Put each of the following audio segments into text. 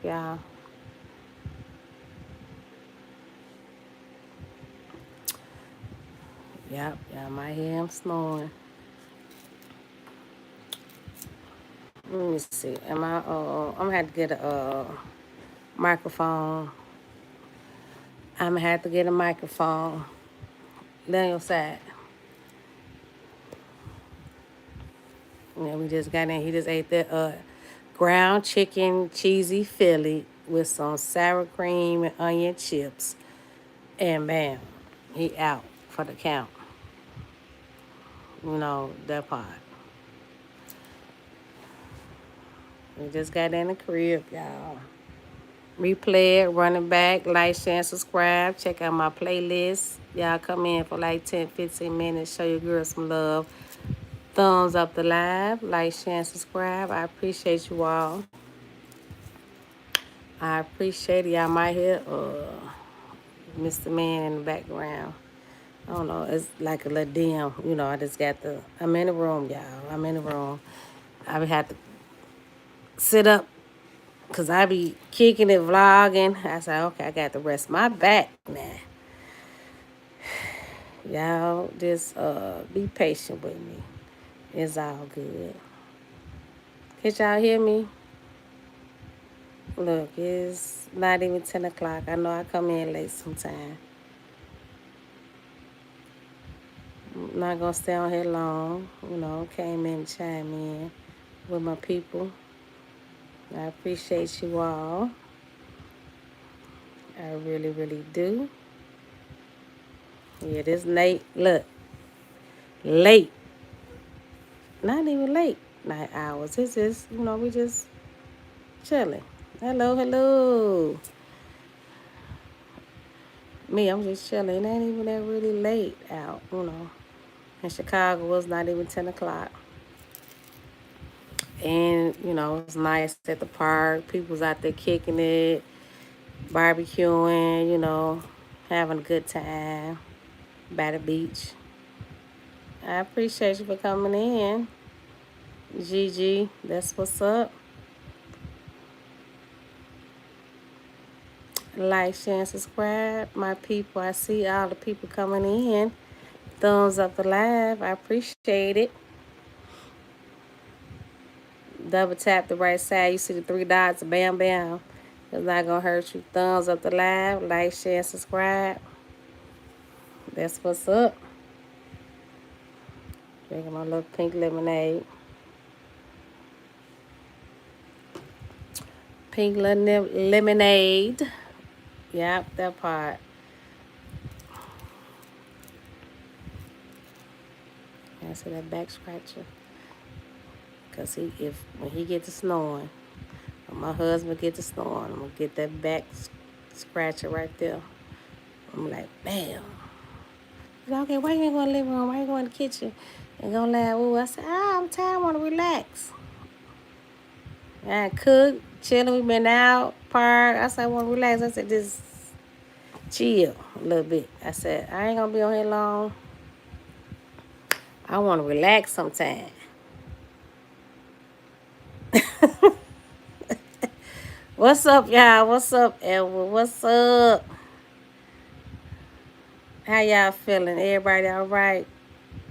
y'all. Yep, y'all might hear him snoring. Let me see. I'm gonna have to get a microphone. I'm gonna have to get a microphone. Lay on your side. Yeah, we just got in. He just ate the ground chicken cheesy Philly with some sour cream and onion chips. And bam, he out for the count. That part. We just got in the crib, y'all. Replay it, run it back, like, share, and subscribe. Check out my playlist. Y'all come in for like 10, 15 minutes. Show your girl some love. Thumbs up the live. Like, share, and subscribe. I appreciate you all. I appreciate it. Y'all might hear Mr. Man in the background. I don't know. It's like a little dim. I just got I'm in the room, y'all. I'm in the room. I would have to sit up because I be kicking it, vlogging. I said, okay, I got to rest my back now. Y'all just be patient with me. It's all good. Can y'all hear me? Look, it's not even 10 o'clock. I know I come in late sometime. I'm not going to stay on here long. Came in to chime in with my people. I appreciate you all. I really, really do. Yeah, this late. Look, late. Not even late night hours. It's just, we just chilling. Hello, hello. Me, I'm just chilling. It ain't even that really late out, In Chicago, it was not even 10 o'clock. And, it's nice at the park. People's out there kicking it, barbecuing, having a good time by the beach. I appreciate you for coming in. Gigi, that's what's up. Like, share, and subscribe. My people, I see all the people coming in. Thumbs up the live. I appreciate it. Double tap the right side. You see the three dots. Bam, bam. It's not going to hurt you. Thumbs up the live. Like, share, subscribe. That's what's up. Drinking my little pink lemonade. Pink lemonade. Yep, that part. I see that back scratcher. Because when he get to snoring, when my husband get to snoring, I'm going to get that back scratcher right there. I'm like, bam. He's like, okay, why you ain't going to the living room? Why you going to the kitchen? And going to laugh. Ooh, I said, I'm tired. I want to relax. I cook, chilling. We been out, park. I said, I want to relax. I said, just chill a little bit. I said, I ain't going to be on here long. I want to relax sometime. What's up, y'all? What's up, Edward? What's up? How y'all feeling? Everybody all right?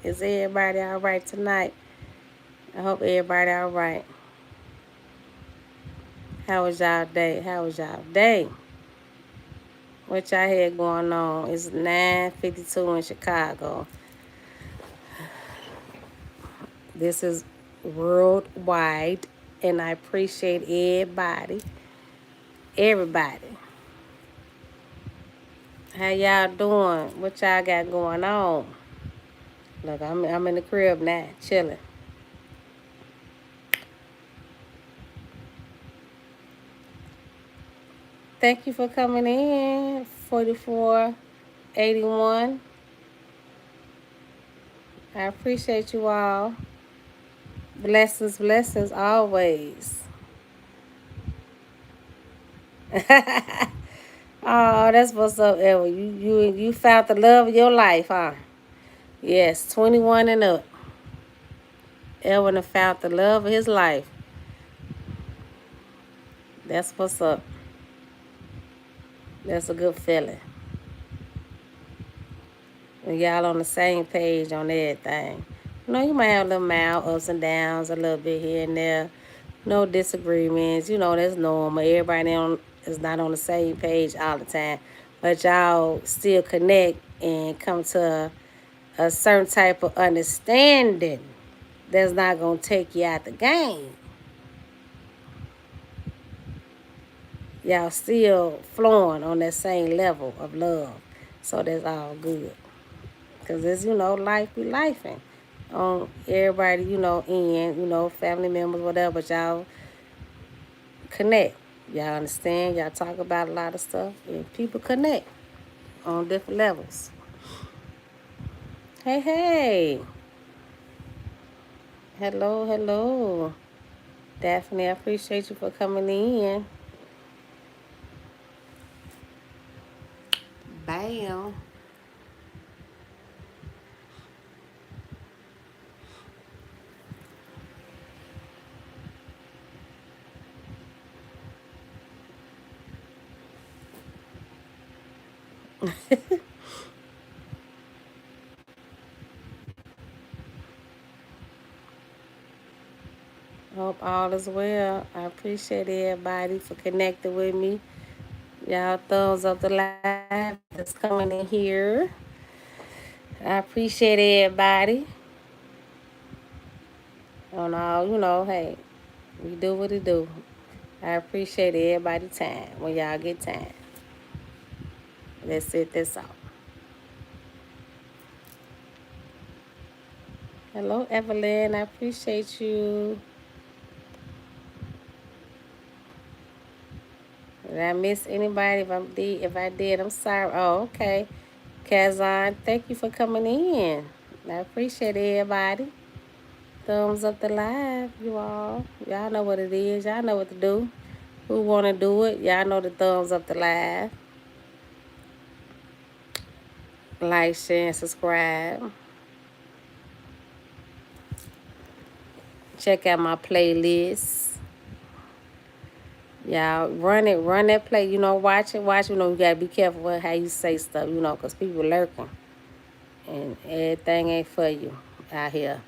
Is everybody all right tonight? I hope everybody all right. How was y'all day? How was y'all day? What y'all had going on? It's 9:52 in Chicago. This is worldwide, and I appreciate everybody. Everybody. How y'all doing? What y'all got going on? Look, I'm in the crib now, chilling. Thank you for coming in. 4481. I appreciate you all. Blessings, blessings always. Oh, that's what's up, Ever. You found the love of your life, huh? Yes, 21 and up. Elvin found the love of his life. That's what's up. That's a good feeling. When y'all on the same page on everything. You might have little mild ups and downs a little bit here and there. No disagreements. That's normal. Everybody is not on the same page all the time. But y'all still connect and come to a certain type of understanding that's not going to take you out the game. Y'all still flowing on that same level of love. So that's all good. Because it's, life be lifing. Everybody, family members, whatever, but y'all connect. Y'all understand? Y'all talk about a lot of stuff. And people connect on different levels. Hey, hey. Hello, hello. Daphne, I appreciate you for coming in. Bam. Hope all is well. I appreciate everybody for connecting with me. Y'all thumbs up the live that's coming in here. I appreciate everybody. On all, hey, we do what we do. I appreciate everybody time when y'all get time. That's it, that's all. Hello, Evelyn. I appreciate you. Did I miss anybody? If I did, I'm sorry. Oh, okay. Kazan, thank you for coming in. I appreciate everybody. Thumbs up the live, you all. Y'all know what it is. Y'all know what to do. Who wanna do it? Y'all know the thumbs up the live. Like, share, and subscribe. Check out my playlist. Y'all run that play. Watch it. Watch. You gotta be careful with how you say stuff. Cause people lurking, and everything ain't for you out here.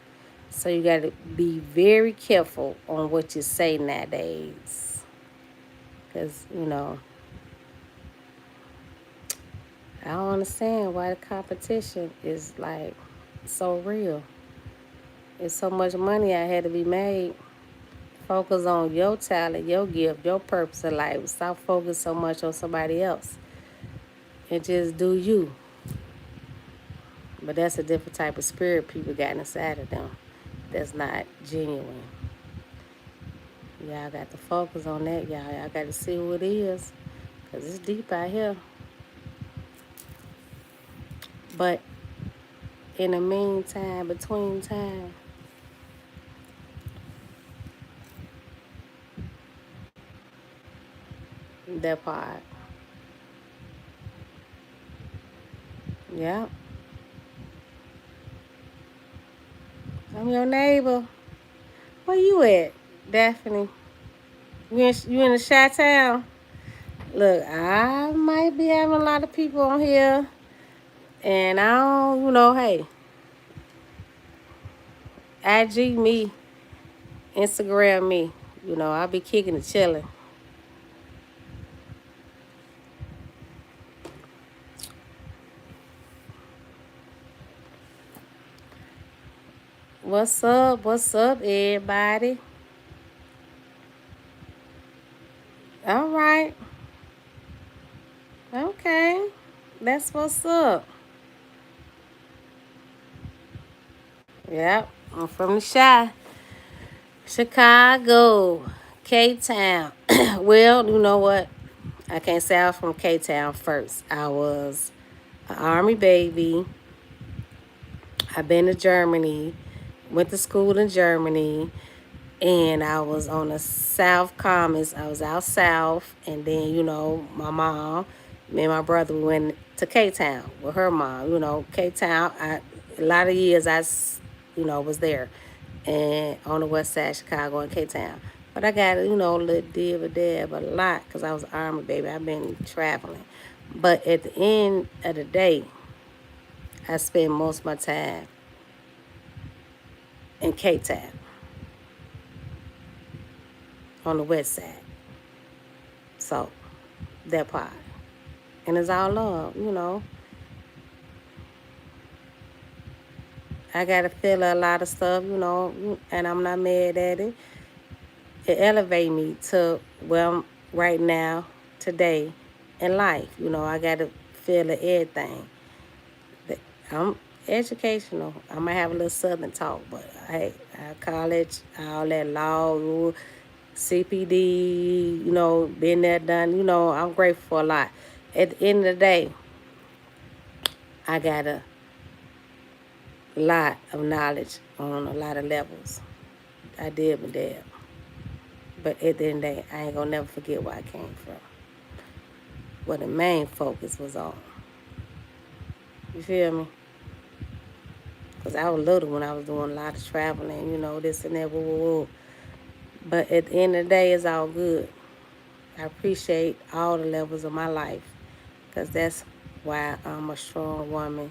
So you gotta be very careful on what you say nowadays. Cause I don't understand why the competition is like so real. There's so much money out here to be made. Focus on your talent, your gift, your purpose in life. Stop focusing so much on somebody else. And just do you. But that's a different type of spirit people got inside of them. That's not genuine. Y'all got to focus on that, y'all. Y'all got to see who it is. Because it's deep out here. But in the meantime, between time, that part. Yeah. I'm your neighbor. Where you at, Daphne? You in the Chi-Town? Look, I might be having a lot of people on here. And I don't, hey, IG me, Instagram me. I'll be kicking and chilling. What's up? What's up, everybody? All right. Okay. That's what's up. Yep. I'm from the Chicago, K-Town. Well, you know what? I can't say I was from K-Town first. I was an Army baby. I've been to Germany, went to school in Germany, and I was on the South Commons. I was out south, and then my mom, me and my brother, we went to K Town with her mom. K Town. A lot of years I was there, and on the west side of Chicago in K Town. But I got, a little dib or dab a lot because I was an Army baby. I've been traveling. But at the end of the day, I spend most of my time in Cape Town on the west side. So, that part. And it's all love. I got to feel a lot of stuff, and I'm not mad at it. It elevates me to where I'm right now, today, in life. I got to feel everything. I'm educational. I might have a little southern talk, but hey, college, all that law, CPD, been there, done. I'm grateful for a lot. At the end of the day, I got a lot of knowledge on a lot of levels. I did my dad. But at the end of the day, I ain't gonna never forget where I came from. What the main focus was on. You feel me? Because I was little when I was doing a lot of traveling, this and that, woo, woo, woo. But at the end of the day, it's all good. I appreciate all the levels of my life because that's why I'm a strong woman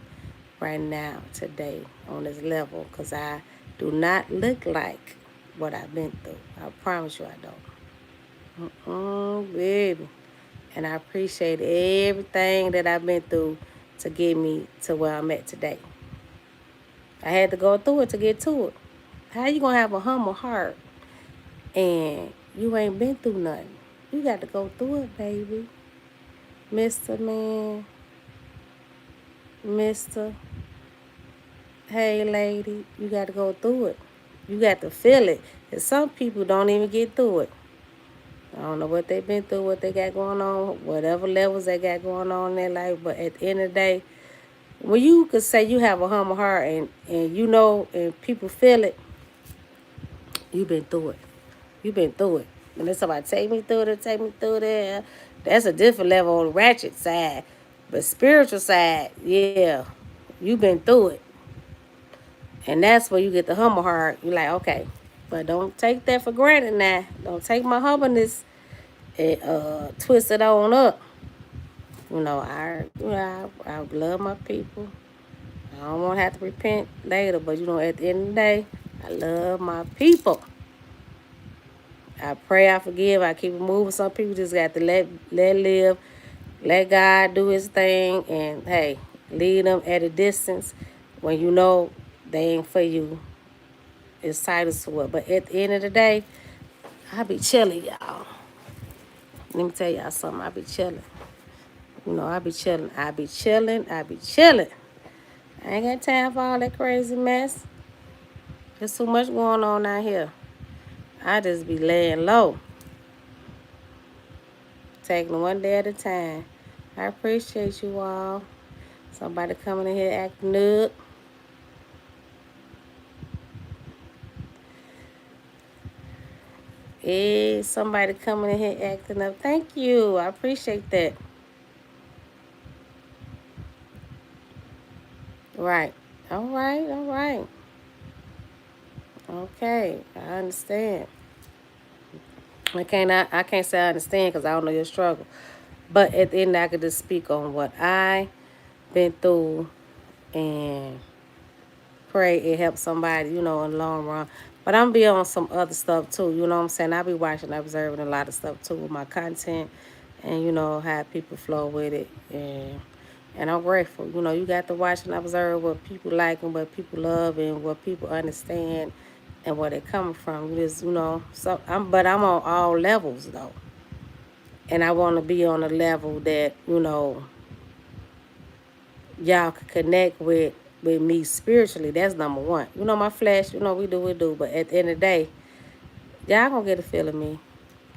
right now, today, on this level, because I do not look like what I've been through. I promise you I don't. Baby. And I appreciate everything that I've been through to get me to where I'm at today. I had to go through it to get to it. How you gonna have a humble heart and you ain't been through nothing? You got to go through it, baby. Mr. Man, Mr. Hey, lady, you got to go through it. You got to feel it. And some people don't even get through it. I don't know what they've been through, what they got going on, whatever levels they got going on in their life. But at the end of the day, when you could say you have a humble heart and people feel it, you've been through it. You've been through it. And then somebody take me through there. That's a different level on the ratchet side. But spiritual side, yeah, you've been through it. And that's where you get the humble heart. You're like, okay. But don't take that for granted now. Don't take my humbleness and twist it on up. I love my people. I don't want to have to repent later, but at the end of the day, I love my people. I pray, I forgive, I keep it moving. Some people just got to let live, let God do His thing, and hey, leave them at a distance when you know they ain't for you. It's titles to what. But at the end of the day, I be chilling, y'all. Let me tell y'all something. I be chilling. I be chilling. I be chilling. I be chilling. I ain't got time for all that crazy mess. There's too much going on out here. I just be laying low, taking one day at a time. I appreciate you all. Somebody coming in here acting up. Hey, somebody coming in here acting up. Thank you. I appreciate that. Right. All right. All right. Okay. I understand. I can't say I understand because I don't know your struggle. But at the end, I could just speak on what I been through and pray it helps somebody, in the long run. But I'm be on some other stuff too, you know what I'm saying? I be watching, observing a lot of stuff too with my content and how people flow with it. And I'm grateful. You got to watch and observe what people like and what people love and what people understand and where they coming from. But I'm on all levels though. And I want to be on a level that, y'all can connect with me spiritually. That's number one. My flesh, we do. But at the end of the day, y'all gonna get a feel of me.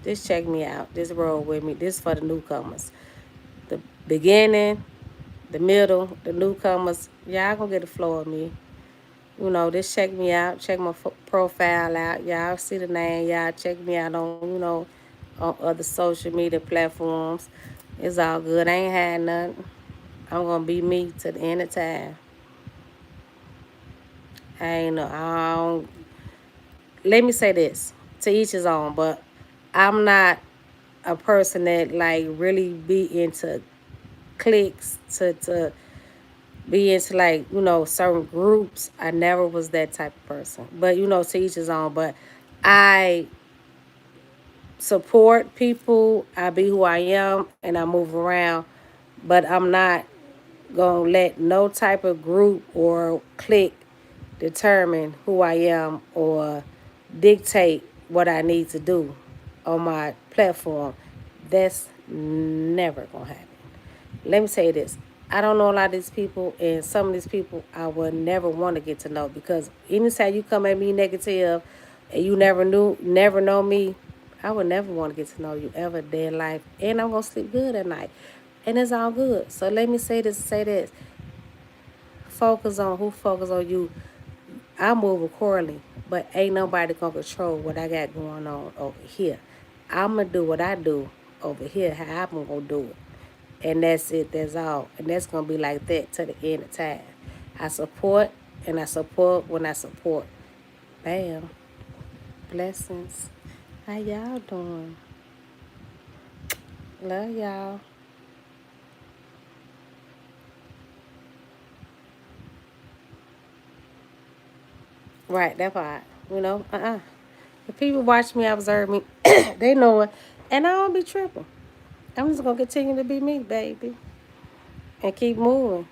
Just check me out. Just roll with me. This for the newcomers. The beginning, the middle, the newcomers. Y'all gonna get a flow of me. Just check me out. Check my profile out. Y'all see the name. Y'all check me out on other social media platforms. It's all good. I ain't had nothing. I'm gonna be me to the end of time. I ain't know. Let me say this. to each his own. But I'm not a person that like really be into cliques to be into like certain groups. I never was that type of person. But to each his own. But I support people. I be who I am, and I move around. But I'm not gonna let no type of group or clique determine who I am or dictate what I need to do on my platform. That's never gonna happen. Let me say this. I don't know a lot of these people, and some of these people I would never want to get to know because anytime you come at me negative and you never know me, I would never want to get to know you ever a day in life. And I'm gonna sleep good at night. And it's all good. So let me say this. Focus on you. I move accordingly, but ain't nobody gonna control what I got going on over here. I'ma do what I do over here, how I'm gonna do it. And that's it, that's all. And that's gonna be like that to the end of time. I support and I support when I support. Bam. Blessings. How y'all doing? Love y'all. Right, that part. If people watch me, observe me, they know it. And I don't be tripping. I'm just gonna continue to be me, baby. And keep moving.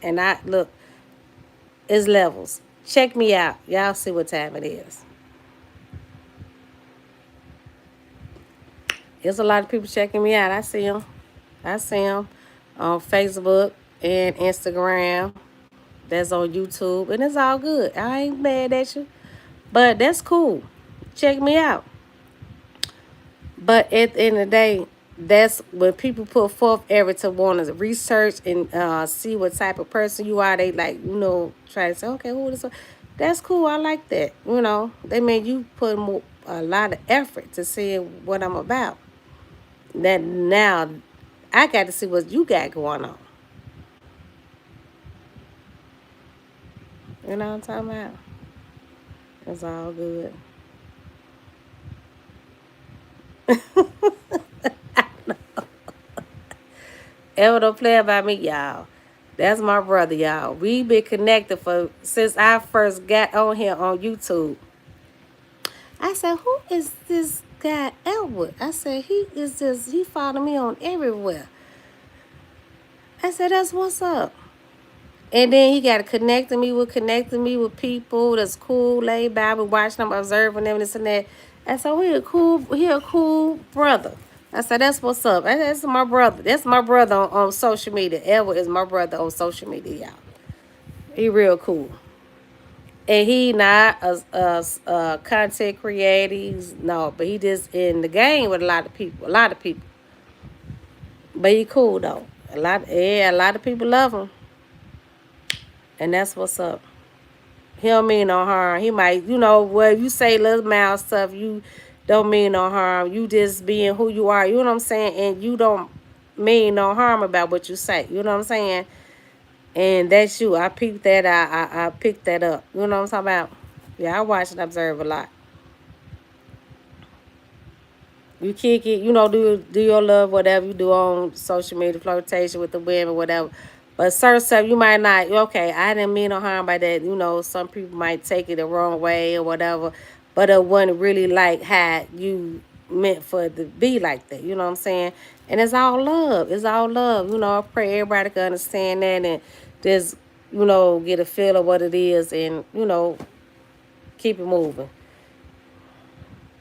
And I look, it's levels. Check me out. Y'all see what time it is. There's a lot of people checking me out. I see them. I see them on Facebook and Instagram. That's on YouTube. And it's all good. I ain't mad at you. But that's cool. Check me out. But at the end of the day, that's when people put forth effort to want to research and see what type of person you are. They like, try to say, okay, who is this? That's cool. I like that. They mean you put a lot of effort to see what I'm about. That now I got to see what you got going on. You know what I'm talking about? It's all good. Ever don't play about me, y'all. That's my brother, y'all. We been connected for since I first got on here on YouTube. I said, who is this guy Elwood? I said, he followed me on everywhere. I said, that's what's up. And then he got connecting me with people that's cool, laid back, been watching them, observing them, this and that. I said, he a cool brother. I said, that's what's up. That's my brother. That's my brother on social media. Elwood is my brother on social media, y'all. He real cool. And he not a content creator. No, but he just in the game with a lot of people. A lot of people. But he cool though. A lot of people love him. And that's what's up. He don't mean no harm. He might, well, you say little mouth stuff, you don't mean no harm. You just being who you are, you know what I'm saying? And you don't mean no harm about what you say. You know what I'm saying? And that's you. I peeped that. I picked that up. You know what I'm talking about? Yeah, I watch and observe a lot. You kick it, do your love, whatever you do on social media, flirtation with the women, whatever. But certain stuff you might not. Okay, I didn't mean no harm by that. Some people might take it the wrong way or whatever. But it wasn't really like how you meant for it to be like that. You know what I'm saying? And it's all love. It's all love. I pray everybody can understand that and just, get a feel of what it is and, keep it moving.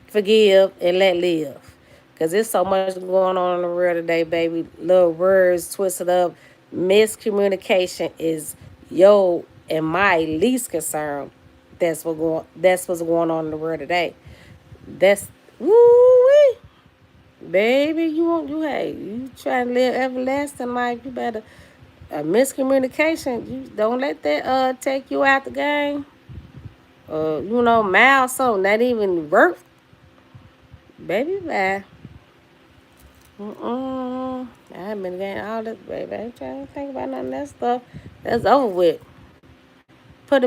Forgive and let live. Because there's so much going on in the world today, baby. Little words twisted up. Miscommunication is yo and my least concern. That's what's going on in the world today. That's woo baby. You trying to live everlasting life. You better miscommunication. You don't let that take you out the game. Miles something not even worth. Baby, bye. I've been getting all this, baby. I ain't trying to think about none of that stuff. That's over with. Put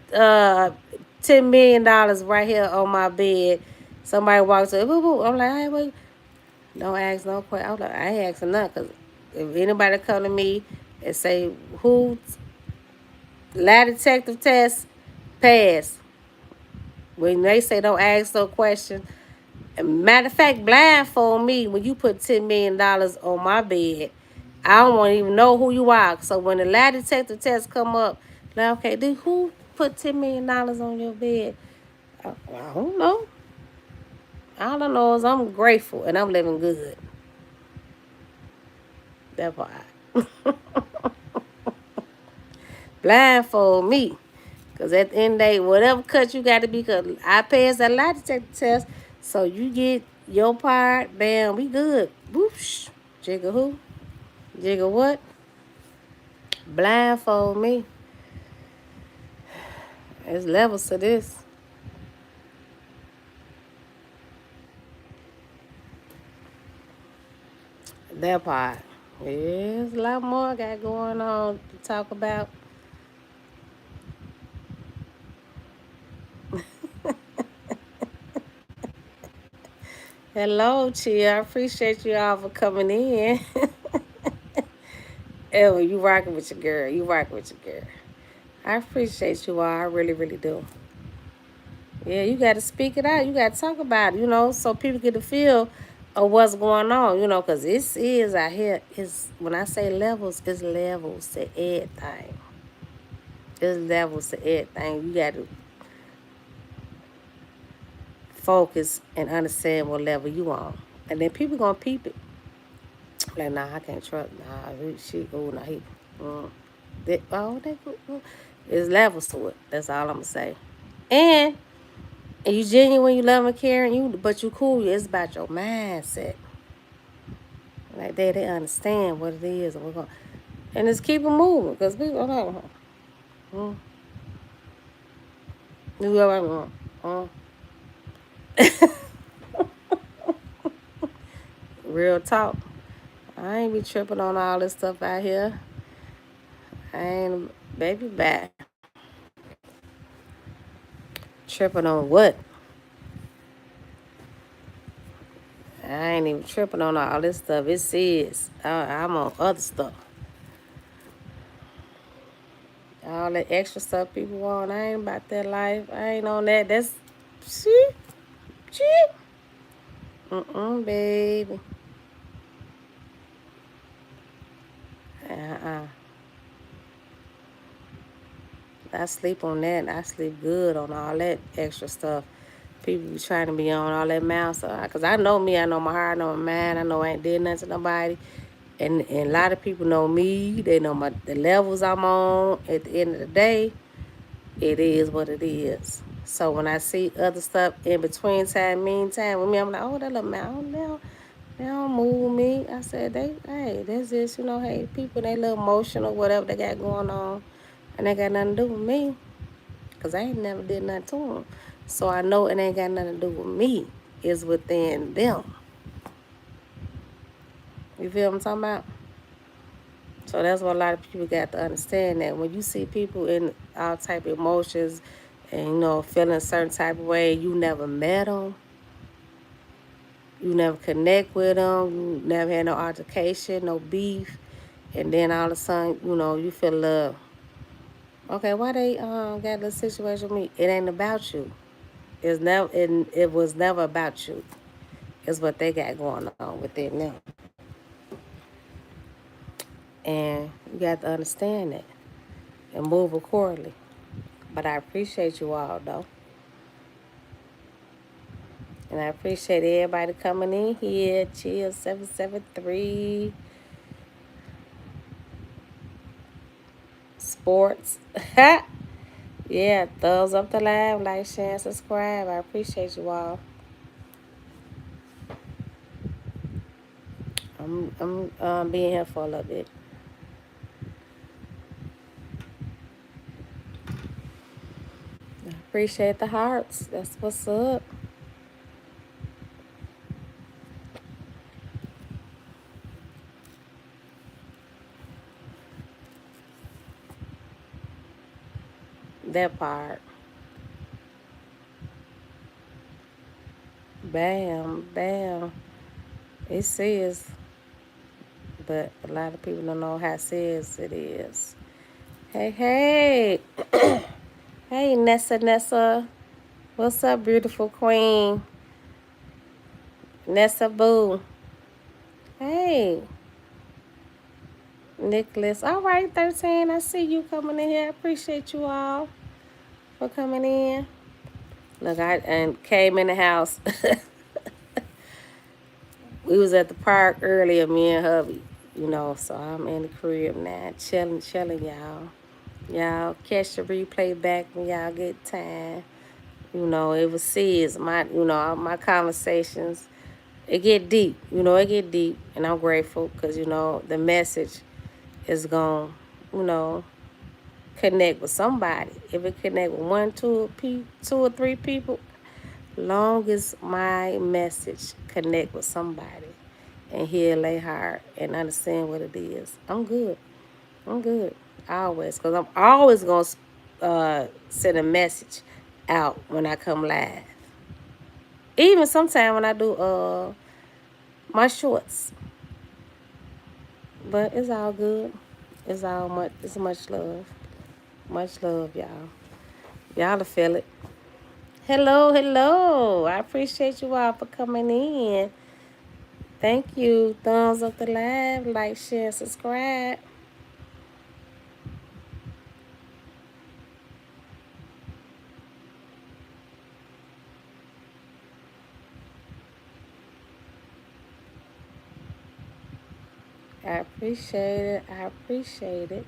$10 million right here on my bed. Somebody walks in, boo boo. I'm like, hey, wait, don't ask no question. I'm like, I ain't asking nothing, cause if anybody come to me and say who lie detective test pass, when they say don't ask no question. Matter of fact, blindfold me when you put $10 million on my bed. I don't want to even know who you are. So when the lie detector test come up, like, okay, dude, who put $10 million on your bed? I don't know. All I know is I'm grateful and I'm living good. That part. Blindfold me. Because at the end of the day, whatever cut you got to be, because I passed that lie detector test, so you get your part, bam, we good. Whoosh. Jigga who? Jigga what? Blindfold me. There's levels to this. That part. There's a lot more I got going on to talk about. Hello, Chia. I appreciate you all for coming in. Oh, you rocking with your girl. You rocking with your girl. I appreciate you all. I really, really do. Yeah, you got to speak it out. You got to talk about it, so people get a feel of what's going on, because this is out here. It's, when I say levels, it's levels to everything. It's levels to everything. You got to focus and understand what level you on. And then people going to peep it. Like, nah, I can't trust. Nah, nah, he. Mm. There's levels to it. That's all I'm going to say. And you genuine, you love and caring, but you cool. It's about your mindset. Like they understand what it is, and we're going, and just keep it moving because people are like, mm, you ever, real talk. I ain't be tripping on all this stuff out here. I ain't baby back tripping on what? I ain't even tripping on all this stuff. It says I'm on other stuff. All that extra stuff people want, I ain't about that life. I ain't on that. That's shit, shit. Baby. Uh-uh. I sleep on that. I sleep good on all that extra stuff. People be trying to be on all that mouth stuff. Because I know me. I know my heart. I know my mind. I know I ain't did nothing to nobody. And a lot of people know me. They know the levels I'm on. At the end of the day, it is what it is. So when I see other stuff in between time, meantime, with me, I'm like, oh, that little mouth. They don't move me. I said, hey, that's just, hey, people, they little emotional, whatever they got going on. And they got nothing to do with me. Because I ain't never did nothing to them. So I know it ain't got nothing to do with me. It's within them. You feel what I'm talking about? So that's what a lot of people got to understand, that when you see people in all type of emotions and, feeling a certain type of way, you never met them. You never connect with them. You never had no altercation, no beef. And then all of a sudden, you feel love. Okay, why they got a little situation with me? It ain't about you. It was never about you. It's what they got going on within them. And you got to understand that and move accordingly. But I appreciate you all, though. And I appreciate everybody coming in here. Chill 773 Sports. Yeah, thumbs up the live, like, share, and subscribe. I appreciate you all. I'm being here for a little bit. I appreciate the hearts. That's what's up. That part. Bam, bam. It says, but a lot of people don't know how serious it is. Hey, hey. Hey, Nessa, Nessa. What's up, beautiful queen? Nessa Boo. Hey, Nicholas. All right, 13. I see you coming in here. I appreciate you all for coming in. Look, I and came in the house. We was at the park earlier, me and hubby. So I'm in the crib now, chilling, y'all. Y'all catch the replay back when y'all get time. It was serious. My conversations, it get deep. It get deep, and I'm grateful because the message is gonna, you know, connect with somebody. If it connect with one, two or three people, long as my message connect with somebody and hear their heart and understand what it is, I'm good. I'm good. Always. Because I'm always going to send a message out when I come live. Even sometimes when I do my shorts. But it's all good. It's much love. Much love, y'all. Y'all to feel it. Hello, hello. I appreciate you all for coming in. Thank you. Thumbs up the live, like, share, subscribe. I appreciate it. I appreciate it.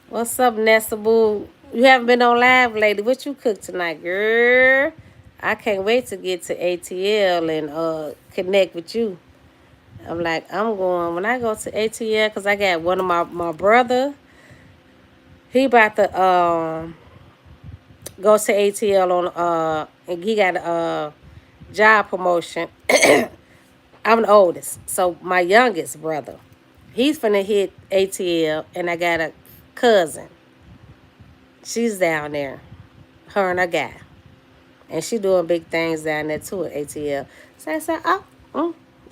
What's up, Nessa Boo? You haven't been on live lately. What you cooked tonight, girl? I can't wait to get to ATL and connect with you. I'm like, I'm going, when I go to ATL, because I got one of my brother, he about to go to ATL on, and he got a job promotion. I'm the oldest. So my youngest brother, he's finna hit ATL, and I got a cousin. She's down there, her and a guy. And she doing big things down there too at ATL. So I said,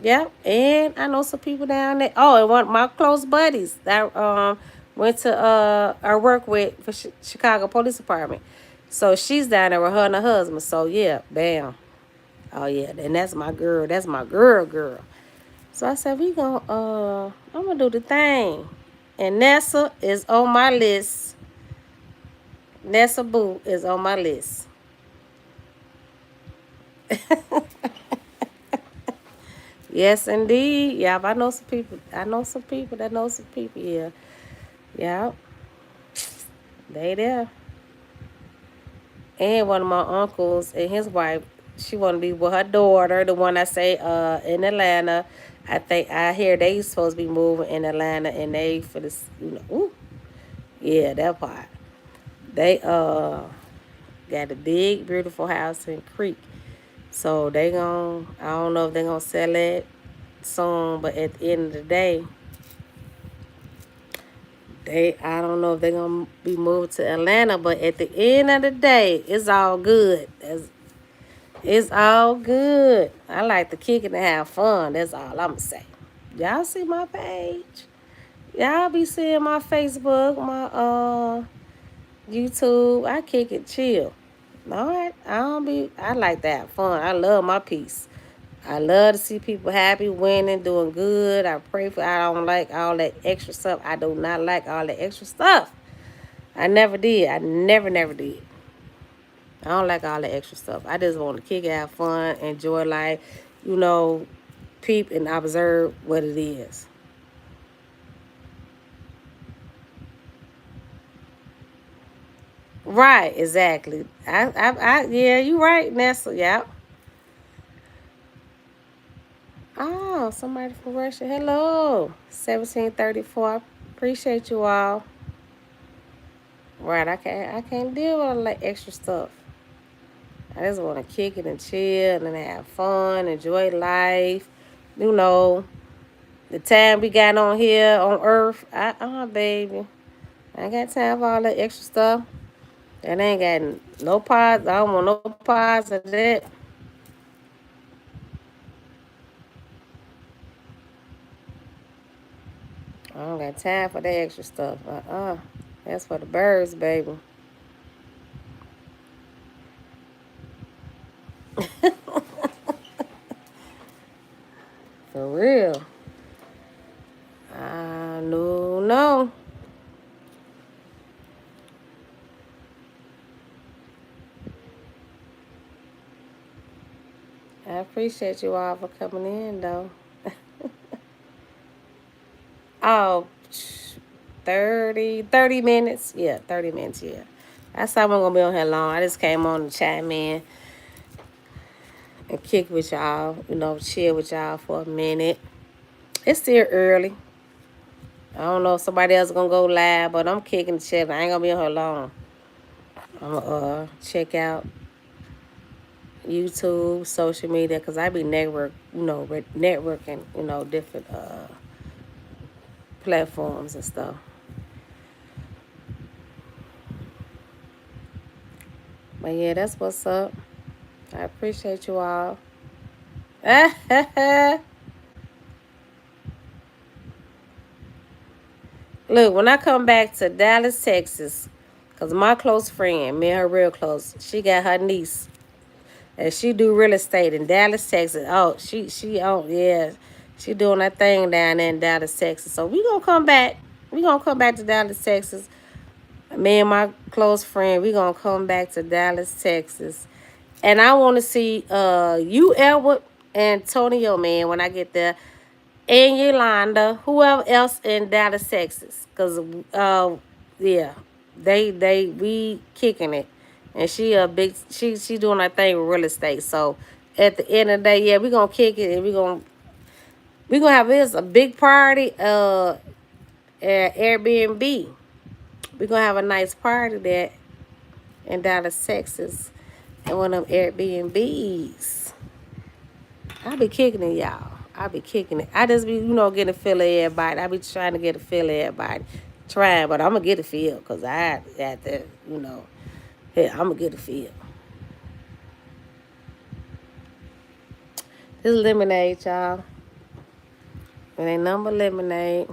yeah. And I know some people down there. Oh, and one of my close buddies that went to I work with for Chicago Police Department. So she's down there with her and her husband. So yeah, bam. Oh yeah, and that's my girl. That's my girl. So I said, I'm gonna do the thing. And Nessa is on my list. Nessa Boo is on my list. Yes, indeed. Yeah, I know some people. I know some people that know some people. Yeah, yeah, they there. And one of my uncles and his wife, she want to be with her daughter, the one I say in Atlanta. I hear they supposed to be moving in Atlanta, and they for this, ooh, yeah, that part. They got a big, beautiful house in Creek. So I don't know if they gonna sell it soon, but at the end of the day, I don't know if they're gonna be moved to Atlanta, but at the end of the day, it's all good. It's all good. I like to kick it and have fun. That's all I'ma say. Y'all see my page. Y'all be seeing my Facebook, my YouTube. I kick it chill. All right. I like to have fun. I love my peace. I love to see people happy, winning, doing good. I don't like all that extra stuff. I do not like all that extra stuff. I never did. I never did. I don't like all the extra stuff. I just want to kick it, have fun, enjoy life, you know, peep and observe what it is. Right, exactly. Yeah, you right, Nessa. Yeah. Oh, somebody from Russia. Hello, 1734. Appreciate you all. Right, I can't deal with all that extra stuff. I just want to kick it and chill and have fun, enjoy life. You know, the time we got on here on Earth, baby, I ain't got time for all that extra stuff. And I ain't got no parts. I don't want no parts of that. I don't got time for that extra stuff. That's for the birds, baby. For real. No, no. I appreciate you all for coming in, though. Oh, 30 minutes. Yeah, 30 minutes, yeah. That's how I'm going to be on here long. I just came on to chime in and kick with y'all, chill with y'all for a minute. It's still early. I don't know if somebody else going to go live, but I'm kicking the shit. I ain't going to be on here long. I'm going to check out YouTube, social media, because I be networking, different platforms and stuff. But yeah, that's what's up. I appreciate you all. Look, when I come back to Dallas, Texas, because my close friend, me and her real close, she got her niece, and she do real estate in Dallas, Texas. Oh, yeah, she doing that thing down there in Dallas, Texas. So we gonna come back. We gonna come back to Dallas, Texas. Me and my close friend, we gonna come back to Dallas, Texas. And I want to see you, Edward, Antonio, man, when I get there, and Yolanda, whoever else in Dallas, Texas, cause yeah, we kicking it, and she doing her thing with real estate. So at the end of the day, yeah, we gonna kick it, and we gonna have this a big party at Airbnb. We gonna have a nice party there in Dallas, Texas, and one of them Airbnbs. I be kicking it, y'all. I be kicking it. I just be, getting a feel of everybody. I be trying to get a feel of everybody. Trying, but I'm going to get a feel because I got that, yeah, I'm going to get a feel. This lemonade, y'all. It ain't nothing but lemonade.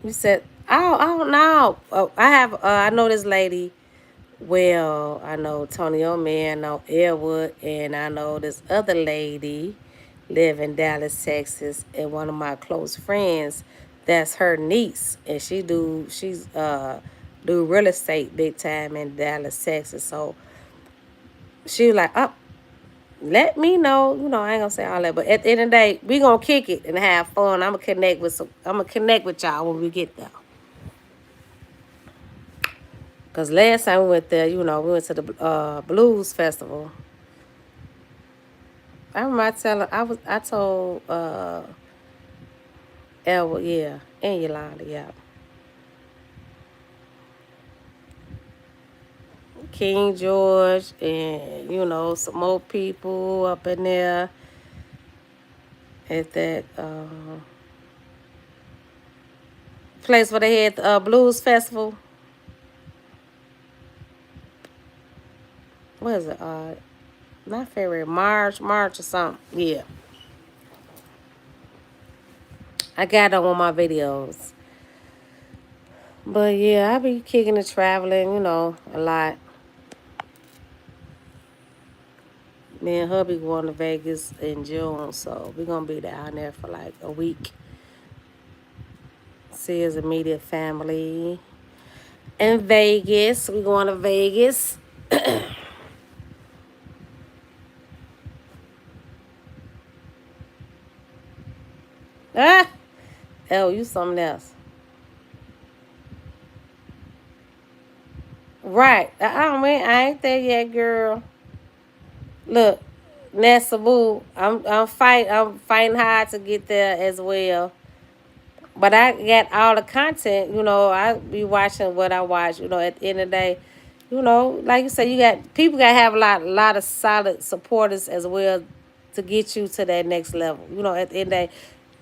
You said, I don't know. Oh, I know this lady. Well, I know Tony O'Man, I know Elwood, and I know this other lady live in Dallas, Texas, and one of my close friends, that's her niece, and she's do real estate big time in Dallas, Texas. So she was like, oh, let me know. I ain't gonna say all that, but at the end of the day, we gonna kick it and have fun. I'm gonna connect with y'all when we get there. Cause last time we went there, we went to the blues festival. I remember I told Elwood, yeah, and Yolanda, yeah. King George and, some more people up in there at that place where they had the blues festival. What is it? Not February, March or something. Yeah. I got it on my videos. But yeah, I be kicking and traveling, a lot. Me and hubby going to Vegas in June, so we're gonna be down there for like a week. See his immediate family. In Vegas. We going to Vegas. Ah! Oh, you something else. Right. I ain't there yet, girl. Look, Nessa Boo, I'm fighting hard to get there as well. But I got all the content, I be watching what I watch, at the end of the day, You know, like you said, you got people got to have a lot of solid supporters as well to get you to that next level. You know, at the end of the day,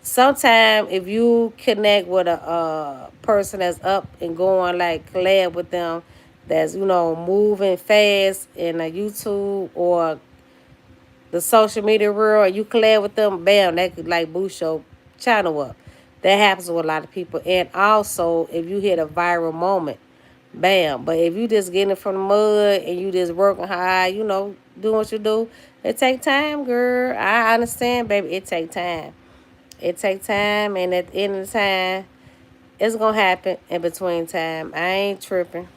sometimes if you connect with a person that's up and going, like collab with them, that's moving fast in a YouTube or the social media world, and you collab with them, bam, that could like boost your channel up. That happens with a lot of people. And also, if you hit a viral moment, bam. But if you just getting it from the mud and you just working hard, doing what you do, it take time, girl. I understand, baby. It take time. It take time, and at the end of the time, it's gonna happen in between time. I ain't tripping.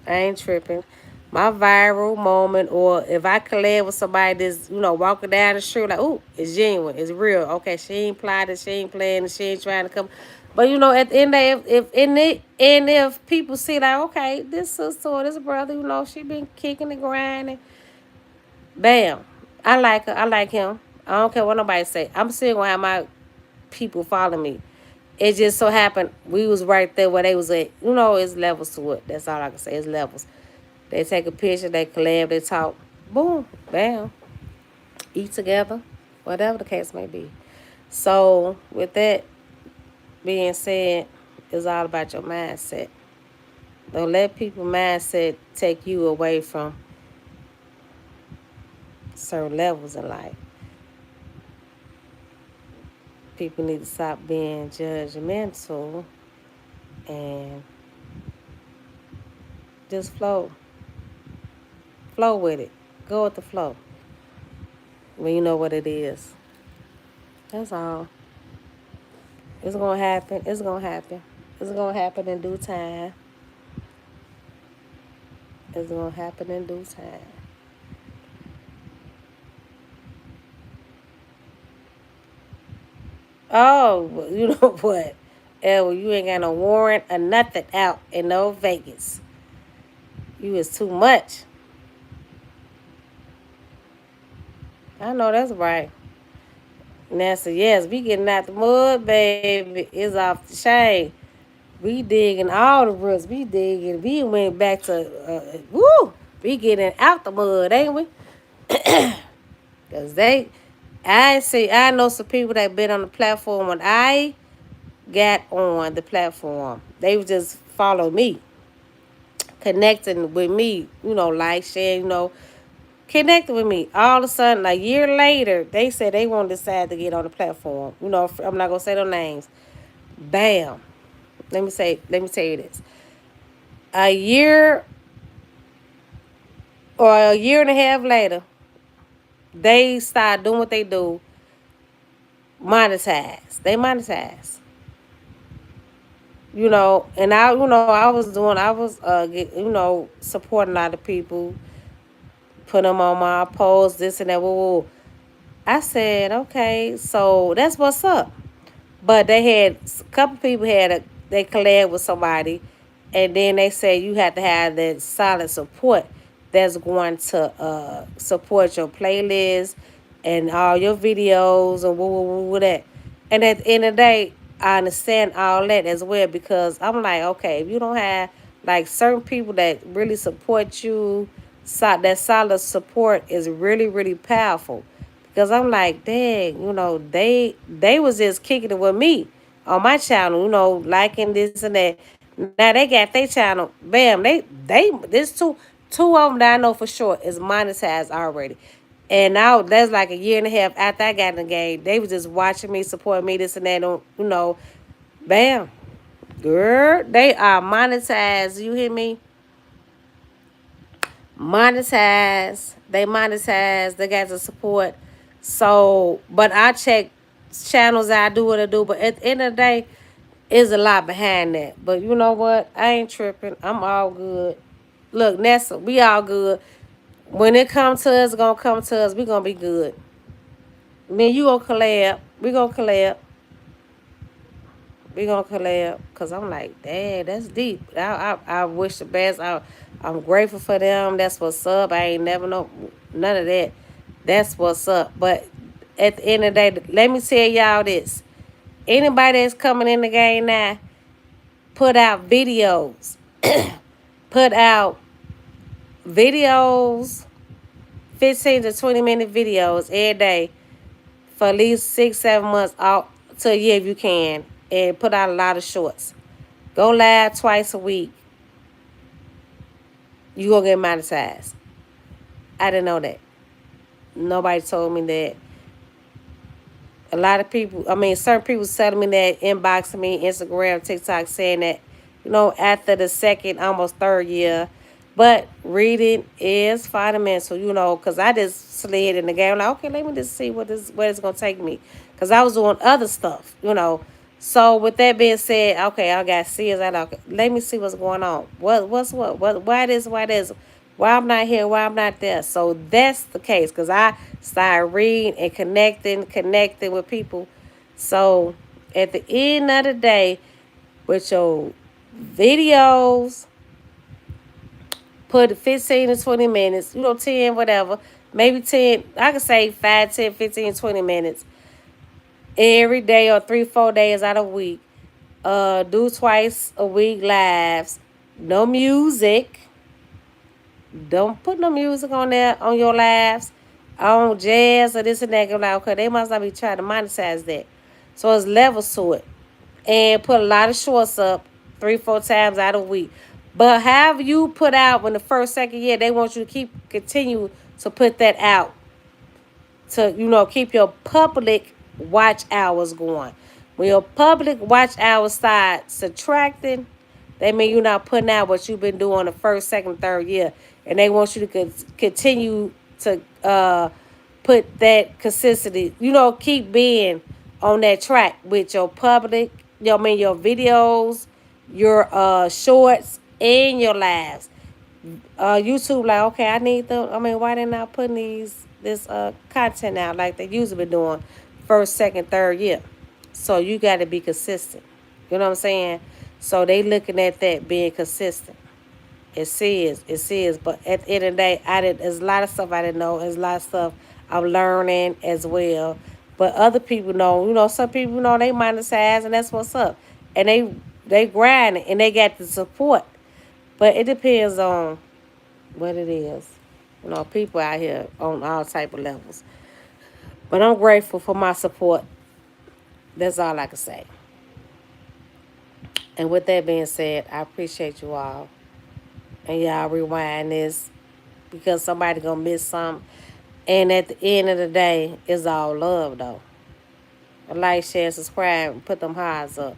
I ain't tripping. My viral moment, or if I collab with somebody that's, walking down the street, like, ooh, it's genuine, it's real. Okay, she ain't plotting, she ain't playing, she ain't trying to come. But at the end of the day, if people see like, okay, this sister or this brother, she been kicking and grinding, bam, I like her, I like him. I don't care what nobody say. I'm still gonna have my people follow me. It just so happened we was right there where they was at. It's levels to it. That's all I can say. It's levels. They take a picture, they collab, they talk, boom, bam, eat together, whatever the case may be. So with that being said, it's all about your mindset. Don't let people's mindset take you away from certain levels in life. People need to stop being judgmental and just flow. Flow with it. Go with the flow. When you know what it is. That's all. It's gonna happen. It's gonna happen. It's gonna happen in due time. It's gonna happen in due time. Oh, well, you know what? Well, you ain't got no warrant or nothing out in no Vegas. You is too much. I know that's right. Nancy, yes, we getting out the mud, baby. It's off the chain. We digging all the roots. We digging. We went back to, woo! We getting out the mud, ain't we? Because I know some people that been on the platform when I got on the platform. They would just follow me, connecting with me, like, sharing, connecting with me. All of a sudden, a year later, they said they want to decide to get on the platform. I'm not going to say their names. Bam. Let me tell you this. A year or a year and a half later, they start doing what they do, monetize. They monetize. And I was supporting a lot of people, put them on my posts, this and that. Woo, woo. I said, okay, so that's what's up. But they had a couple people they collab with somebody, and then they say you have to have that solid support that's going to support your playlist and all your videos and woo that. And at the end of the day, I understand all that as well, because I'm like, okay, if you don't have like certain people that really support you, that solid support is really, really powerful. Because I'm like, dang, they was just kicking it with me on my channel, liking this and that. Now they got their channel, bam, there's two of them that I know for sure is monetized already. And now that's like a year and a half after I got in the game. They was just watching me, supporting me, this and that, bam. Girl, they are monetized. You hear me? Monetize. They monetize. They got the support. So, but I check channels. I do what I do. But at the end of the day, is a lot behind that. But you know what? I ain't tripping. I'm all good. Look, Nessa, we all good. When it comes to us, it's gonna come to us. We gonna be good. Me and you gonna collab. We gonna collab. We gonna collab, cause I'm like, dang, that's deep. I wish the best. I'm grateful for them. That's what's up. I ain't never know none of that. That's what's up. But at the end of the day, let me tell y'all this. Anybody that's coming in the game now, put out videos, put out videos, 15 to 20-minute videos every day for at least 6, 7 months out to a year if you can, and put out a lot of shorts. Go live twice a week. You gonna get monetized. I didn't know that. Nobody told me that. A lot of people, I mean, certain people telling me that, inboxing me, Instagram, TikTok, saying that, after the second, almost third year. But reading is fundamental, because I just slid in the game. Like, okay, let me just see where it's going to take me. Because I was doing other stuff. So with that being said, okay, I got serious. Let me see what's going on. Why this? Why I'm not here? Why I'm not there? So that's the case. Because I started reading and connecting with people. So at the end of the day, with your videos, put 15 to 20 minutes, 10, whatever. Maybe 10, I could say 5, 10, 15, 20 minutes every day or 3, 4 days out of a week. Do twice a week lives. No music. Don't put no music on there on your lives. On jazz or this and that. Like, okay, they must not be trying to monetize that. So it's levels to it. And put a lot of shorts up 3, 4 times out of a week. But have you put out when the first, second year, they want you to continue to put that out to, keep your public watch hours going. When your public watch hours start subtracting, that means you're not putting out what you've been doing the first, second, third year. And they want you to continue to put that consistency, keep being on that track with your public, your videos, your shorts, and your lives. YouTube, like, okay, why they not putting this content out like they usually been doing first, second, third year? So you got to be consistent. You know what I'm saying? So they looking at that being consistent. It says. But at the end of the day, there's a lot of stuff I didn't know. There's a lot of stuff I'm learning as well. But other people know, some people know they monetize, and that's what's up. And they grind it, and they got the support. But it depends on what it is. People out here on all type of levels. But I'm grateful for my support. That's all I can say. And with that being said, I appreciate you all. And y'all rewind this because somebody gonna miss something. And at the end of the day, it's all love though. Like, share, subscribe, and put them hearts up.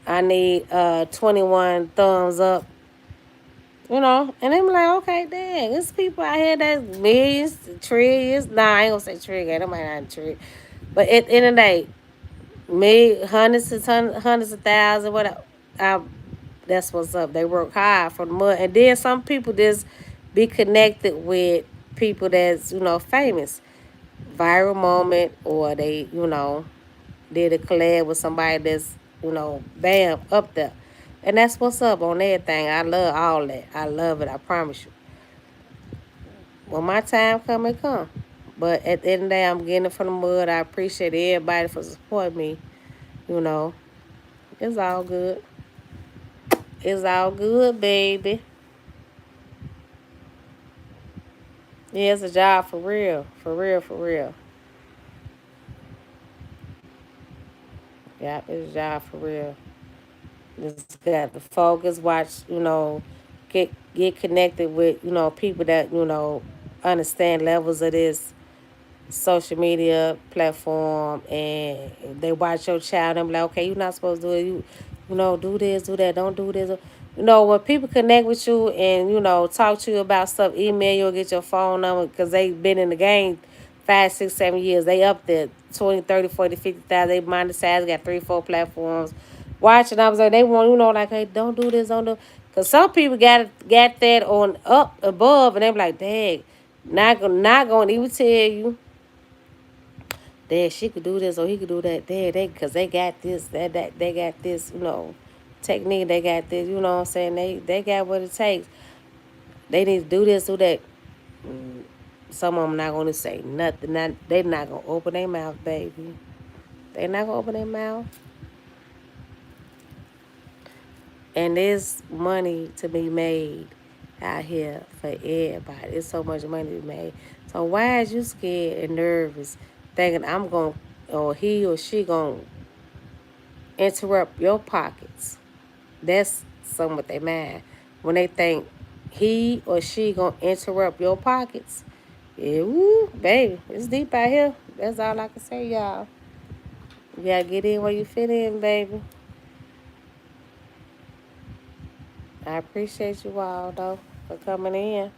I need 21 thumbs up. And I'm like, okay, dang, there's people out here that's millions, trillions. Nah, I ain't gonna say trillion. That might not trillion. But at the end of the day, hundreds of thousands, whatever. That's what's up. They work hard for the mud. And then some people just be connected with people that's, famous. Viral moment, or they, did a collab with somebody that's, bam, up there. And that's what's up on everything. I love all that. I love it. I promise you. When my time come, it come. But at the end of the day, I'm getting it from the mud. I appreciate everybody for supporting me. You know, it's all good. It's all good, baby. Yeah, it's a job for real. For real, for real. Yeah, it's a job for real. Just got to focus, watch, get connected with, people that, understand levels of this social media platform, and they watch your child and be like, okay, you're not supposed to do it. Do this, do that, don't do this. When people connect with you and, talk to you about stuff, email you or get your phone number because they've been in the game 5, 6, 7 years. They up there 20, 30, 40, 50,000. They monetize, got 3, 4 platforms. Watching, I was like, they want, like, hey, don't do this, don't do. Because some people got that on up above, and they be like, dang, not gonna even tell you that she could do this or he could do that. Because they got this, that they got this, technique. They got this, you know what I'm saying? They got what it takes. They need to do this, do that. Some of them not gonna say nothing. They not gonna open their mouth, baby. They not gonna open their mouth. And there's money to be made out here for everybody. It's so much money to be made. So why is you scared and nervous, thinking I'm going or he or she gonna interrupt your pockets? That's some with their mind. When they think he or she gonna interrupt your pockets, yeah, woo, baby, it's deep out here. That's all I can say, y'all. You gotta get in where you fit in, baby. I appreciate you all though for coming in.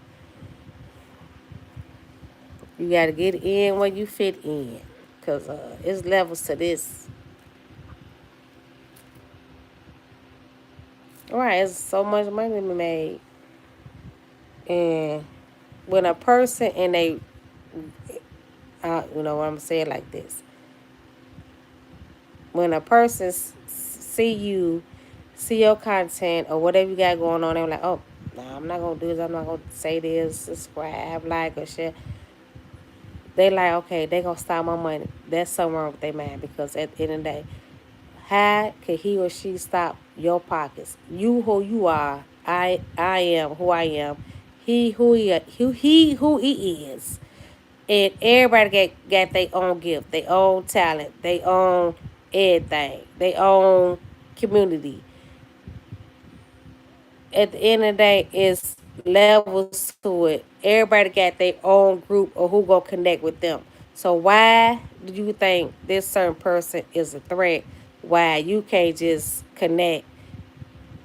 You gotta get in where you fit in, cause it's levels to this. All right, it's so much money to be made, and when a person and they, you know what I'm saying like this, when a person see you, see your content or whatever you got going on, they're like, oh, no, I'm not gonna do this. I'm not gonna say this, subscribe, like, or share. They like, okay, they gonna stop my money. That's something wrong with their mind because at the end of the day, how can he or she stop your pockets? You who you are, I am who I am. He who he is. And everybody got their own gift, their own talent, their own everything, their own community. At the end of the day, it's levels to it. Everybody got their own group or who gonna connect with them. So why do you think this certain person is a threat? Why you can't just connect?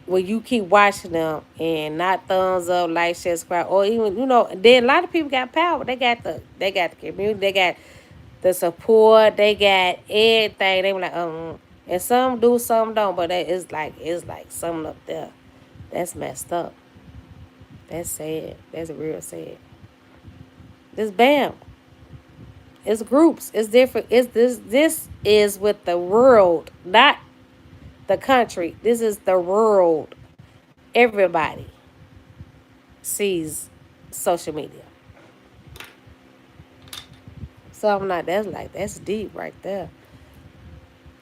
Well, you keep watching them and not thumbs up, like, share, subscribe, or even Then a lot of people got power. They got the community. They got the support. They got everything. They were like, and some do, some don't. But it's like something up there. That's messed up. That's sad. That's real sad. This bam. It's groups. It's different. It's this. This is with the world, not the country. This is the world. Everybody sees social media. So I'm like, that's deep right there.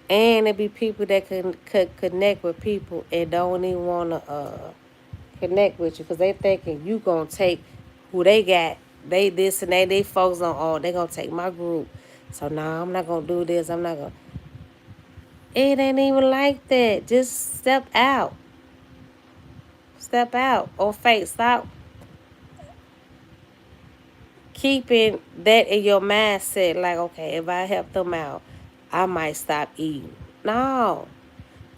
And it be people that could connect with people and don't even wanna connect with you because they thinking you gonna take who they got. They this and they focus on, oh, they gonna take my group. So nah, I'm not gonna do this. I'm not gonna. It ain't even like that. Just step out. Step out. Or face. Stop keeping that in your mindset. Like, okay, if I help them out, I might stop eating. No.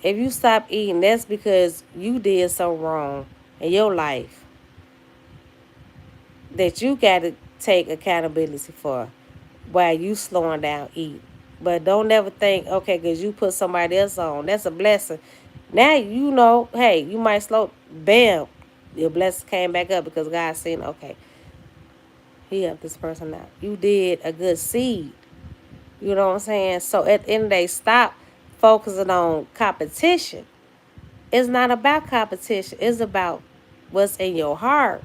If you stop eating, that's because you did something wrong in your life that you got to take accountability for while you slowing down eating. But don't ever think, okay, because you put somebody else on. That's a blessing. Now you know, hey, you might slow, bam, your blessing came back up because God seen, okay, he helped this person out. You did a good seed. You know what I'm saying? So at the end of the day, stop focusing on competition. It's not about competition. It's about what's in your heart.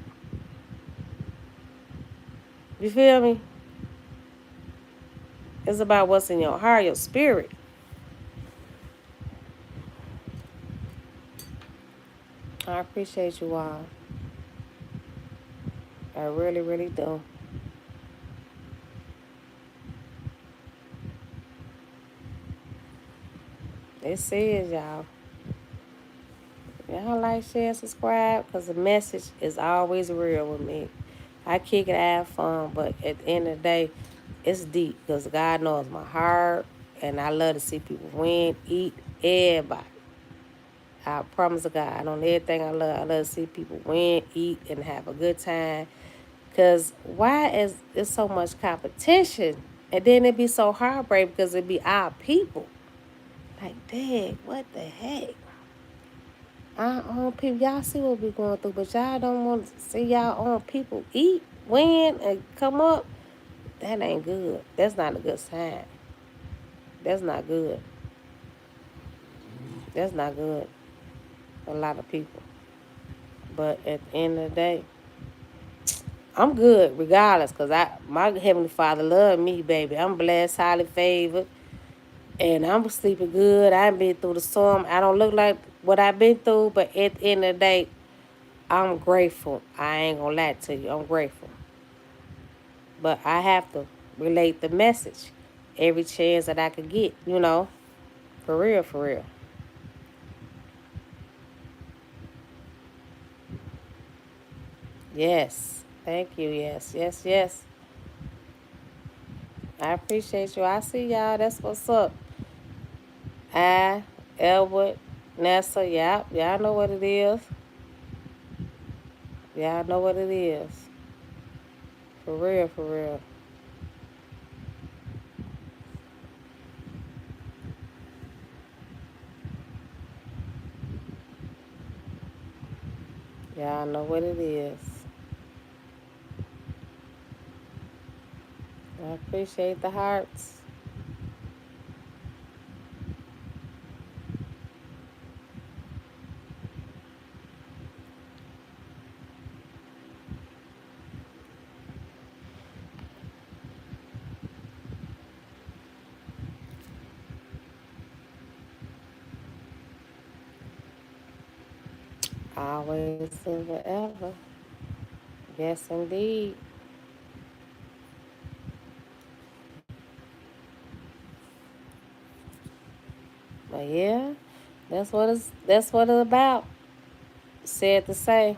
You feel me? It's about what's in your heart, your spirit. I appreciate you all. I really, really do. It says, y'all. Y'all like, share, subscribe, because the message is always real with me. I kick it, I have fun, but at the end of the day, it's deep because God knows my heart, and I love to see people win, eat, everybody. I promise to God, on everything I love to see people win, eat, and have a good time. Because why is there so much competition? And then it be so heartbreaking because it be our people. Like, dang, what the heck? Our own people, y'all see what we going through, but y'all don't want to see y'all own people eat, win, and come up. That ain't good. That's not a good sign. That's not good. That's not good for a lot of people. But at the end of the day, I'm good regardless, cause my heavenly Father love me, baby. I'm blessed, highly favored, and I'm sleeping good. I ain't been through the storm. I don't look like what I've been through, but at the end of the day, I'm grateful. I ain't gonna lie to you. I'm grateful. But I have to relate the message every chance that I could get, you know. For real, for real. Yes. Thank you. Yes, yes, yes. I appreciate you. I see y'all. That's what's up. I, Elwood, Nessa, y'all know what it is. Y'all know what it is. For real, for real. Y'all know what it is. I appreciate the hearts. Always and forever. Yes, indeed. But yeah, that's what it's about. Sad to say.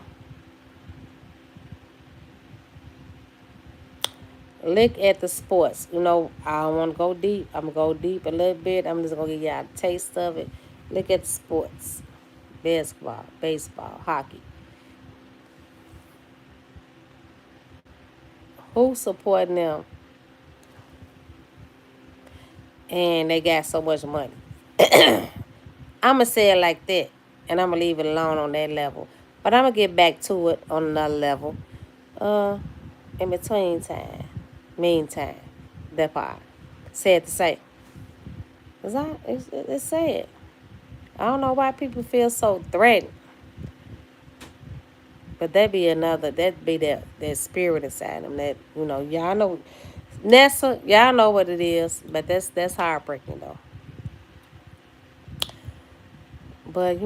Look at the sports. You know, I don't want to go deep. I'm gonna go deep a little bit. I'm just gonna give y'all a taste of it. Look at the sports: basketball, baseball, hockey. Who supporting them? And they got so much money. I'ma say it like that, and I'ma leave it alone on that level. But I'ma get back to it on another level. Uh, in between time, meantime, that part. Sad to say, it's sad. I don't know why people feel so threatened, but that be that spirit inside them. That y'all know, Nessa, y'all know what it is, but that's heartbreaking though. But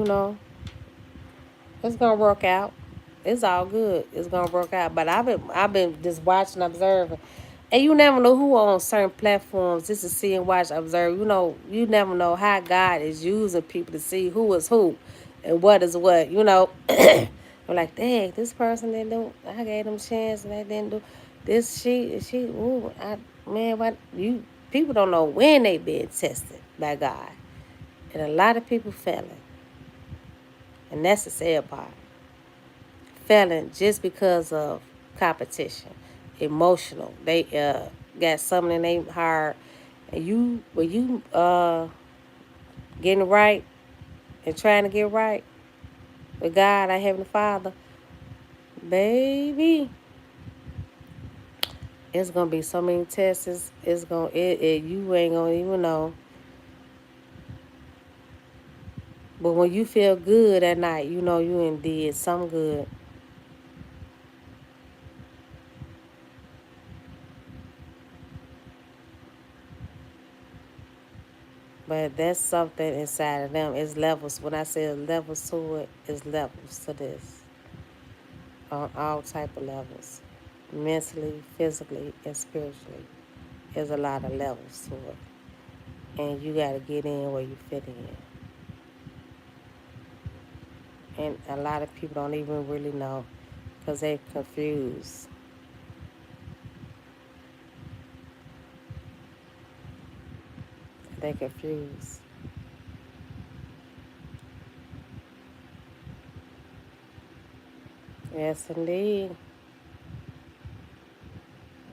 it's gonna work out. It's all good. It's gonna work out. But I've been just watching, observing, and you never know who on certain platforms. Just to see and watch, observe. You never know how God is using people to see who is who, and what is what. I'm like, dang, this person didn't do. I gave them a chance, and they didn't do. This she. Ooh, man, what you people don't know when they been tested by God, and a lot of people failing, and that's the sad part. Failing just because of competition, emotional. They got something in their heart, and when you getting right and trying to get right with God, our Heavenly Father, baby, it's gonna be so many tests. It's gonna you ain't gonna even know. But when you feel good at night, you know you in did some good. But that's something inside of them. It's levels. When I say levels to it, it's levels to this on all type of levels, mentally, physically, and spiritually. There's a lot of levels to it, and you got to get in where you fit in. And a lot of people don't even really know because they're confused. They're confused. Yes, indeed.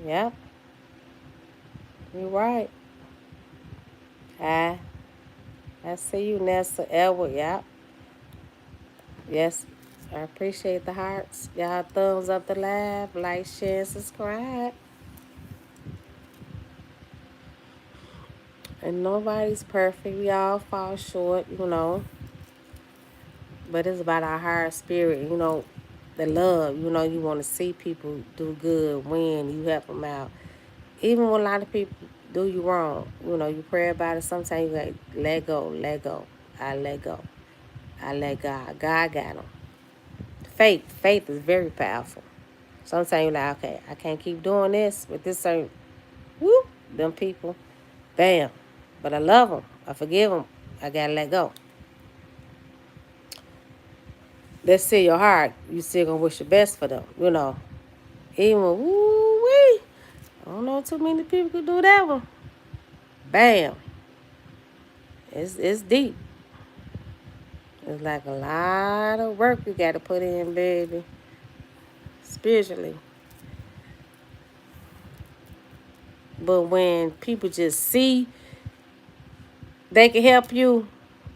Yep, you're right. I I see you, Nessa Elwood. Yep. Yes, I appreciate the hearts. Y'all thumbs up the live, like, share, and subscribe. And nobody's perfect. We all fall short. But it's about our higher spirit, the love. You want to see people do good, win, you help them out. Even when a lot of people do you wrong, you pray about it. Sometimes you like, let go, let go. I let go. I let God. God got them. Faith is very powerful. Sometimes you're like, okay, I can't keep doing this with this certain, whoop, them people. Bam. But I love them. I forgive them. I got to let go. That's still your heart. You still going to wish the best for them, you know. Even when, woo-wee. I don't know too many people could do that one. Bam. It's deep. It's like a lot of work you got to put in, baby. Spiritually. But when people just see they can help you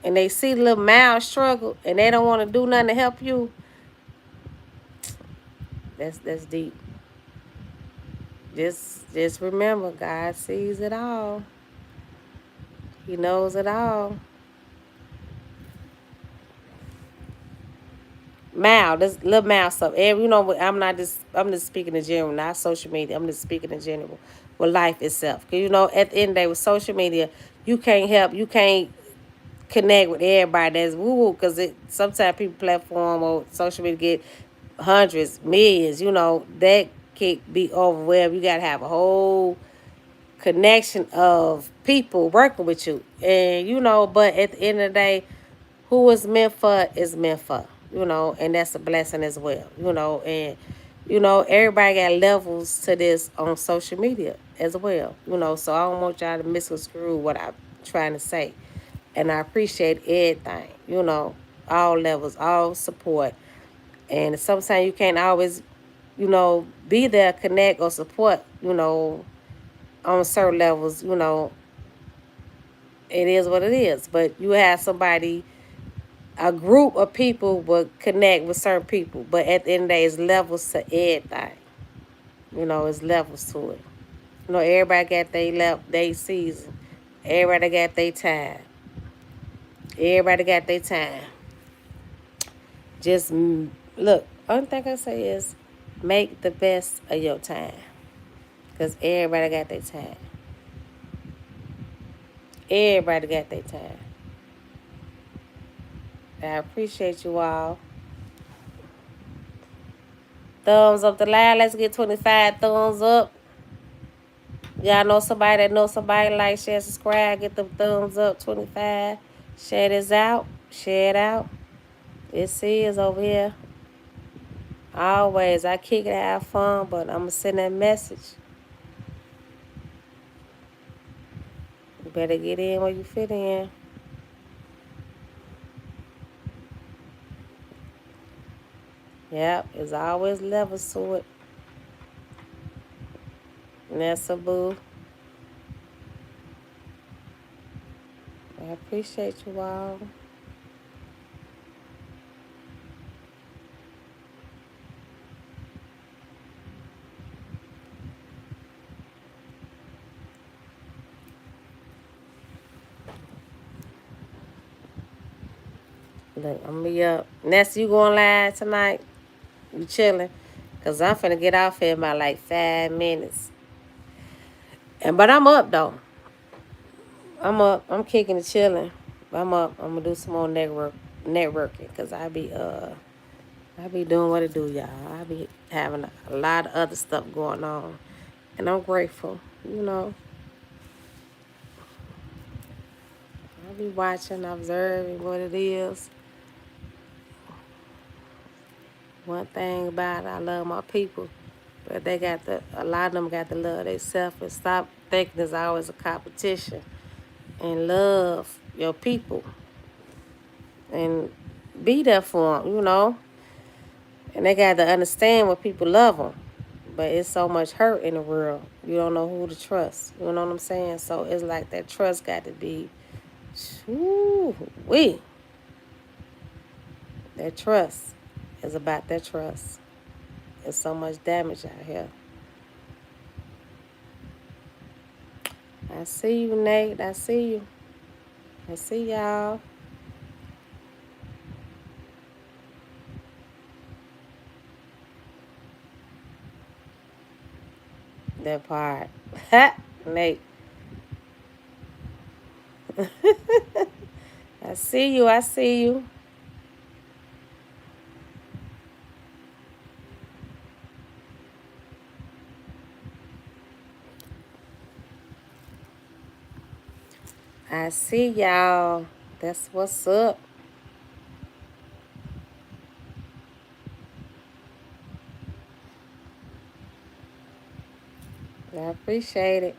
and they see the little mild struggle and they don't want to do nothing to help you, that's deep. Just remember, God sees it all. He knows it all. Mild, this little mild stuff. Every, you know, I'm just speaking in general, not social media. I'm just speaking in general with life itself. Because, you know, at the end of the day with social media, you can't connect with everybody that's woo-woo. Because sometimes people platform or social media get hundreds, millions, you know, that could be overwhelmed. You got to have a whole connection of people working with you. And, you know, but at the end of the day, who is meant for is meant for, you know, and that's a blessing as well, you know. And, you know, everybody got levels to this on social media as well, you know, so I don't want y'all to misconstrue what I'm trying to say. And I appreciate everything, you know, all levels, all support. And sometimes you can't always, you know, be there, connect or support, you know, on certain levels, you know, it is what it is. But you have somebody, a group of people will connect with certain people. But at the end of the day, it's levels to everything. You know, it's levels to it. You know, everybody got their season. Everybody got their time. Everybody got their time. Just look, only thing I say is make the best of your time. Because everybody got their time. Everybody got their time. I appreciate you all. Thumbs up the live. Let's get 25 thumbs up. Y'all know somebody that knows somebody, like, share, subscribe, get them thumbs up, 25. Share this out. Share it out. This is over here. Always, I kick it, have fun, but I'm going to send that message. You better get in where you fit in. Yep, there's always levels to it. Nessa Boo. I appreciate you all. Look, I'm going to be up. Nessa, you going live tonight? You chilling? Because I'm finna get off here in about like 5 minutes. But I'm up, though. I'm up. I'm kicking and chilling. I'm up. I'm gonna do some more networking, cause I be doing what I do, y'all. I be having a lot of other stuff going on, and I'm grateful. You know, I be watching, observing what it is. One thing about it, I love my people, but a lot of them got to love themselves and stop thinking there's always a competition, and love your people and be there for them. You know. And they got to understand when people love them. But it's so much hurt in the world. You don't know who to trust. You know what I'm saying? So it's like that trust got to be, woo-wee. That trust is about that trust. There's so much damage out here. I see you, Nate. I see you. I see y'all. That part. Ha! Nate. I see you. I see you. I see y'all. That's what's up. I appreciate it.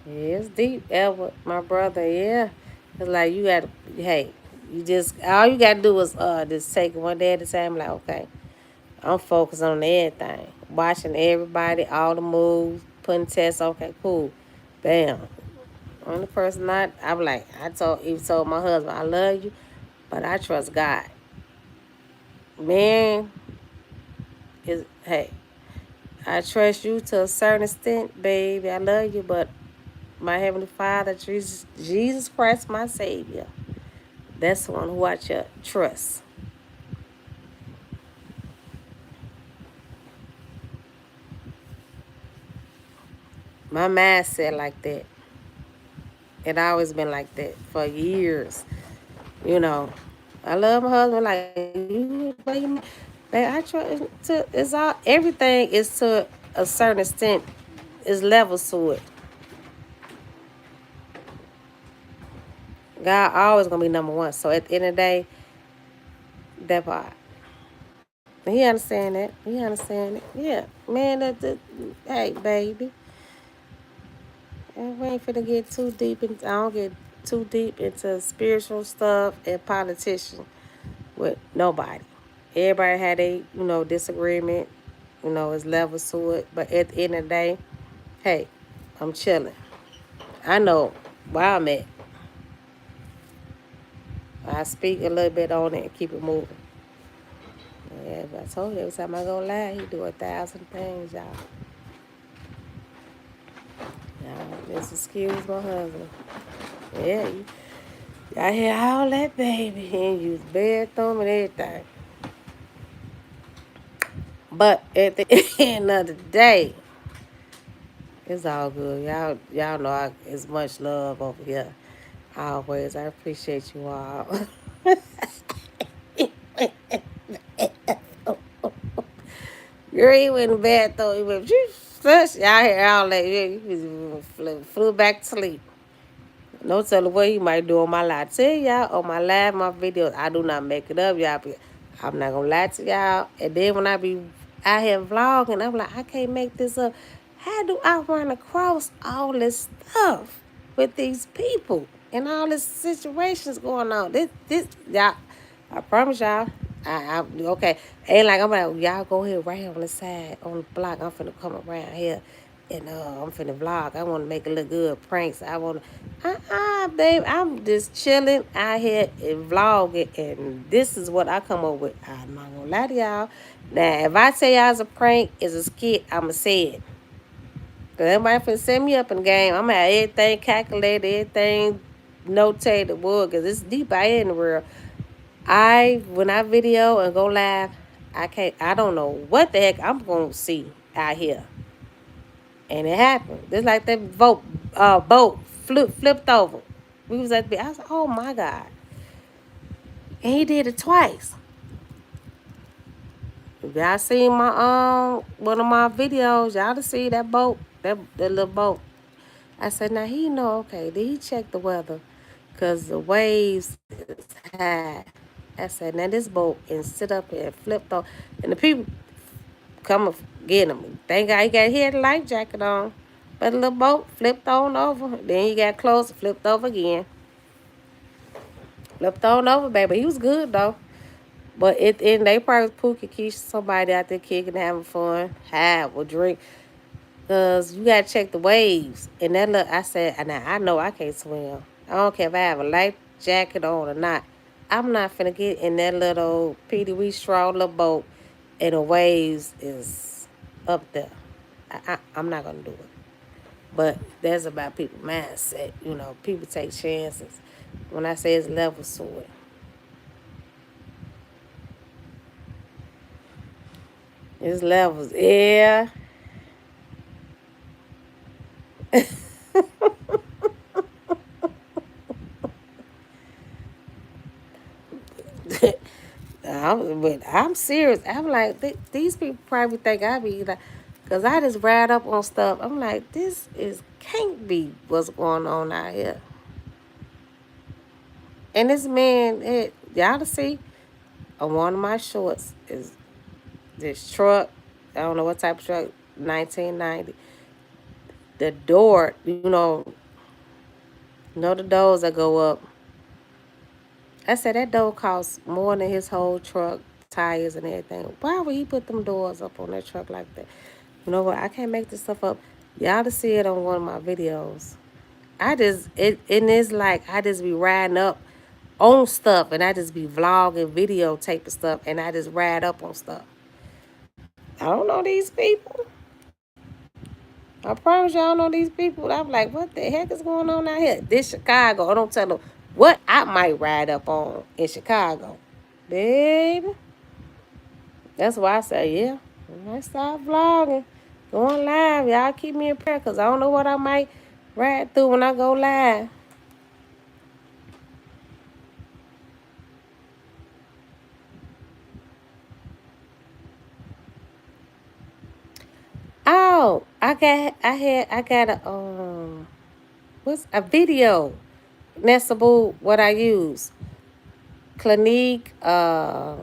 Yeah, it's deep, Edward, my brother. Yeah, it's like you got to. Hey, you just all you got to do is just take it one day at a time. Like, okay, I'm focused on everything, watching everybody, all the moves, putting tests. Okay, cool, bam. Only person not. I'm like, even told my husband, I love you, but I trust God. Man, is hey, I trust you to a certain extent, baby. I love you, but my Heavenly Father, Jesus Christ, my Savior. That's the one who I trust. My mindset like that. It always been like that for years. You know, I love my husband. Like you, baby, I trust. It's all everything is to a certain extent. Is levels to it. God always gonna be number one. So at the end of the day, that part. He understand that. He understand it. Yeah, man. Hey, baby. We ain't finna get too deep into. I don't get too deep into spiritual stuff and politicians with nobody. Everybody had a disagreement. It's levels to it. But at the end of the day, hey, I'm chilling. I know where I'm at. I speak a little bit on it and keep it moving. Yeah, but I told you every time I go live, he do 1,000 things, y'all. Y'all just excuse my husband. Yeah, I hear all that, baby, and use bathroom and everything. But at the end of the day, it's all good. Y'all know it's much love over here. Always, I appreciate you all. Girl, he went in the bathroom. He went, flush. Y'all hear all that. Yeah, he flew back to sleep. No telling what he might do on my live. Tell y'all on my live, my videos, I do not make it up, y'all. I'm not gonna lie to y'all. And then when I be out here vlogging, I'm like, I can't make this up. How do I run across all this stuff with these people and all these situations going on? This, y'all. I promise y'all. Okay. Ain't like I'm like y'all go here right here on the side on the block. I'm finna come around here and I'm finna vlog. I want to make it look good. Pranks. I want to. Babe. I'm just chilling out here and vlogging, and this is what I come up with. I'm not gonna lie to y'all. Now, if I tell y'all it's a prank, it's a skit, I'ma say it. Cause everybody finna set me up in the game. I'm gonna have everything calculated, everything notated, wood, cause it's deep out here in the world. When I video and go live, I don't know what the heck I'm gonna see out here. And it happened. Just like that boat flipped over. We was at the beach. I was like, oh my God. And he did it twice. If y'all seen my one of my videos, y'all to see that boat, that little boat. I said, now he know, okay, did he check the weather? Cause the waves is high. I said, now this boat and sit up here and flipped off. And the people come get him. Thank God he got he had a life jacket on. But the little boat flipped on over. Then he got close, flipped over again. Flipped on over, baby. He was good though. But at the end, they probably Pookie Keisha, somebody out there kicking, having fun, high, will drink. Cause you gotta check the waves. And that look, I said, and I know I can't swim. I don't care if I have a life jacket on or not. I'm not finna get in that little Petey Wee straw little boat, and the waves is up there. I'm not gonna do it. But that's about people mindset. People take chances. When I say it's levels to it, it's levels. Yeah. I'm serious. I'm like, these people probably think I be like, cause I just ride up on stuff. I'm like, this is can't be what's going on out here. And this man, y'all to see, on one of my shorts is this truck. I don't know what type of truck, 1990. The door, the doors that go up. I said that door costs more than his whole truck, tires and everything. Why would he put them doors up on that truck like that? You know what? I can't make this stuff up. Y'all to see it on one of my videos. And it's like I just be riding up on stuff and I just be vlogging, videotaping stuff and I just ride up on stuff. I don't know these people. I promise y'all know these people. I'm like, what the heck is going on out here? This Chicago. I don't tell them what I might ride up on in Chicago. Baby. That's why I say, yeah, when I start vlogging, going live, y'all keep me in prayer because I don't know what I might ride through when I go live. Oh, I got what's a video. That's about what I use. Clinique, and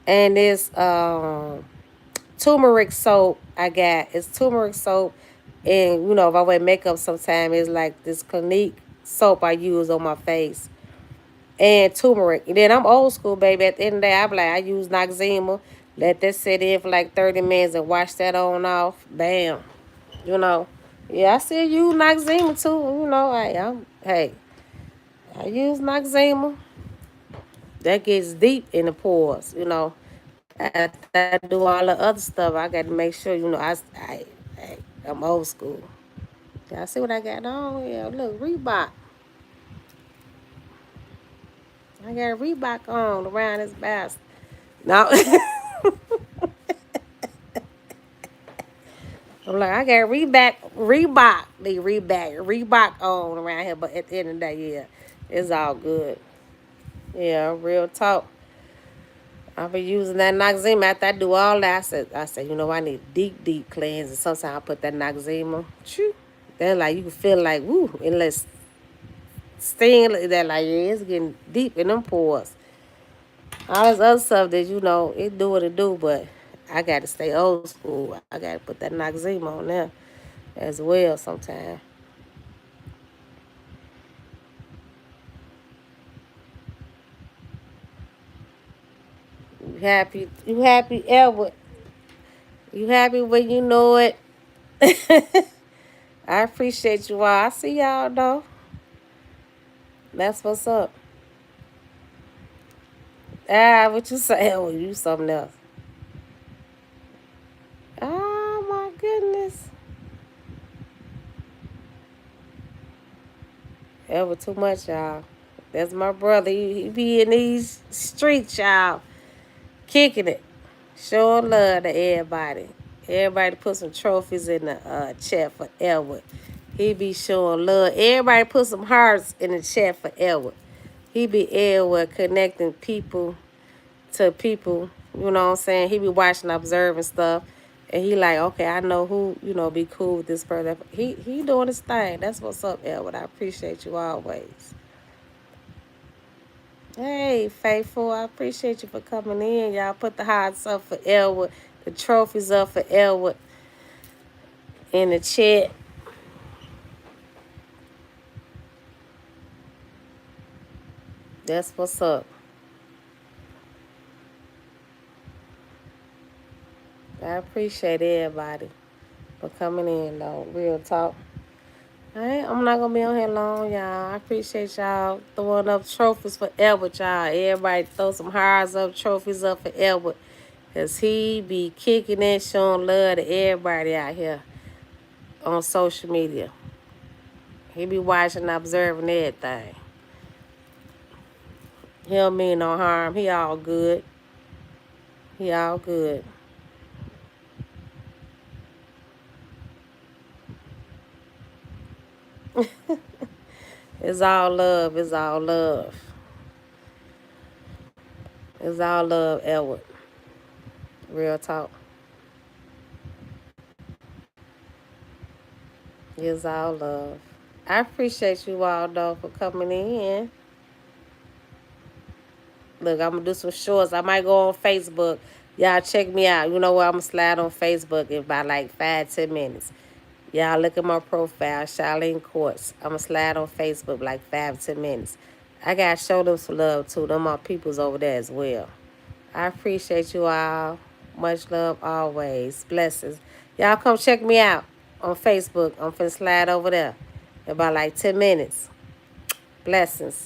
this turmeric soap I got. It's turmeric soap. And, if I wear makeup sometime, it's like this Clinique soap I use on my face. And turmeric. And then I'm old school, baby. At the end of the day, I be like, I use Noxzema. Let that sit in for like 30 minutes and wash that on off. Bam. You know. Yeah, I still use Noxzema too. Hey, I use Noxzema. That gets deep in the pores. After I do all the other stuff, I got to make sure, I'm old school. Y'all see what I got on? Yeah, look, Reebok. I got a Reebok on around this bastard. No. I'm like, I got Reebok on around here, but at the end of the day, yeah, it's all good. Yeah, real talk. I'll be using that Noxzema after I do all that. I said, I need deep cleanse, and sometimes I put that Noxzema. Choo. Then like you can feel like woo, and let's sting that like yeah, it's getting deep in them pores. All this other stuff that it do what it do, but I got to stay old school. I got to put that Noxzema on there as well sometimes. You happy, Edward? You happy when you know it? I appreciate you all. I see y'all though. That's what's up. What you say? Oh, you something else. Oh my goodness. Edward too much, y'all. That's my brother. He be in these streets, y'all. Kicking it. Showing love to everybody. Everybody put some trophies in the chat for Edward. He be showing love. Everybody put some hearts in the chat for Edward. He be everywhere connecting people to people. You know what I'm saying? He be watching, observing stuff. And he like, okay, I know who, be cool with this person. He doing his thing. That's what's up, Edward. I appreciate you always. Hey, Faithful, I appreciate you for coming in. Y'all put the hearts up for Elwood, the trophies up for Elwood in the chat. That's what's up. I appreciate everybody for coming in, though. Real talk. All right, I'm not going to be on here long, y'all. I appreciate y'all throwing up trophies for Elwood, y'all. Everybody throw some hearts up, trophies up for Elwood. Because he be kicking it, showing love to everybody out here on social media. He be watching and observing everything. He don't mean no harm. He all good. He all good. It's all love. It's all love. It's all love, Edward. Real talk. It's all love. I appreciate you all though for coming in. Look, I'm gonna do some shorts. I might go on Facebook. Y'all check me out. You know what? I'm gonna slide on Facebook in about like 5-10 minutes. Y'all look at my profile, Charlene Courts. I'm gonna slide on Facebook like 5-10 minutes. I gotta show them some love too. Them my peoples over there as well. I appreciate you all. Much love always. Blessings. Y'all come check me out on Facebook. I'm finna slide over there in about like 10 minutes. Blessings.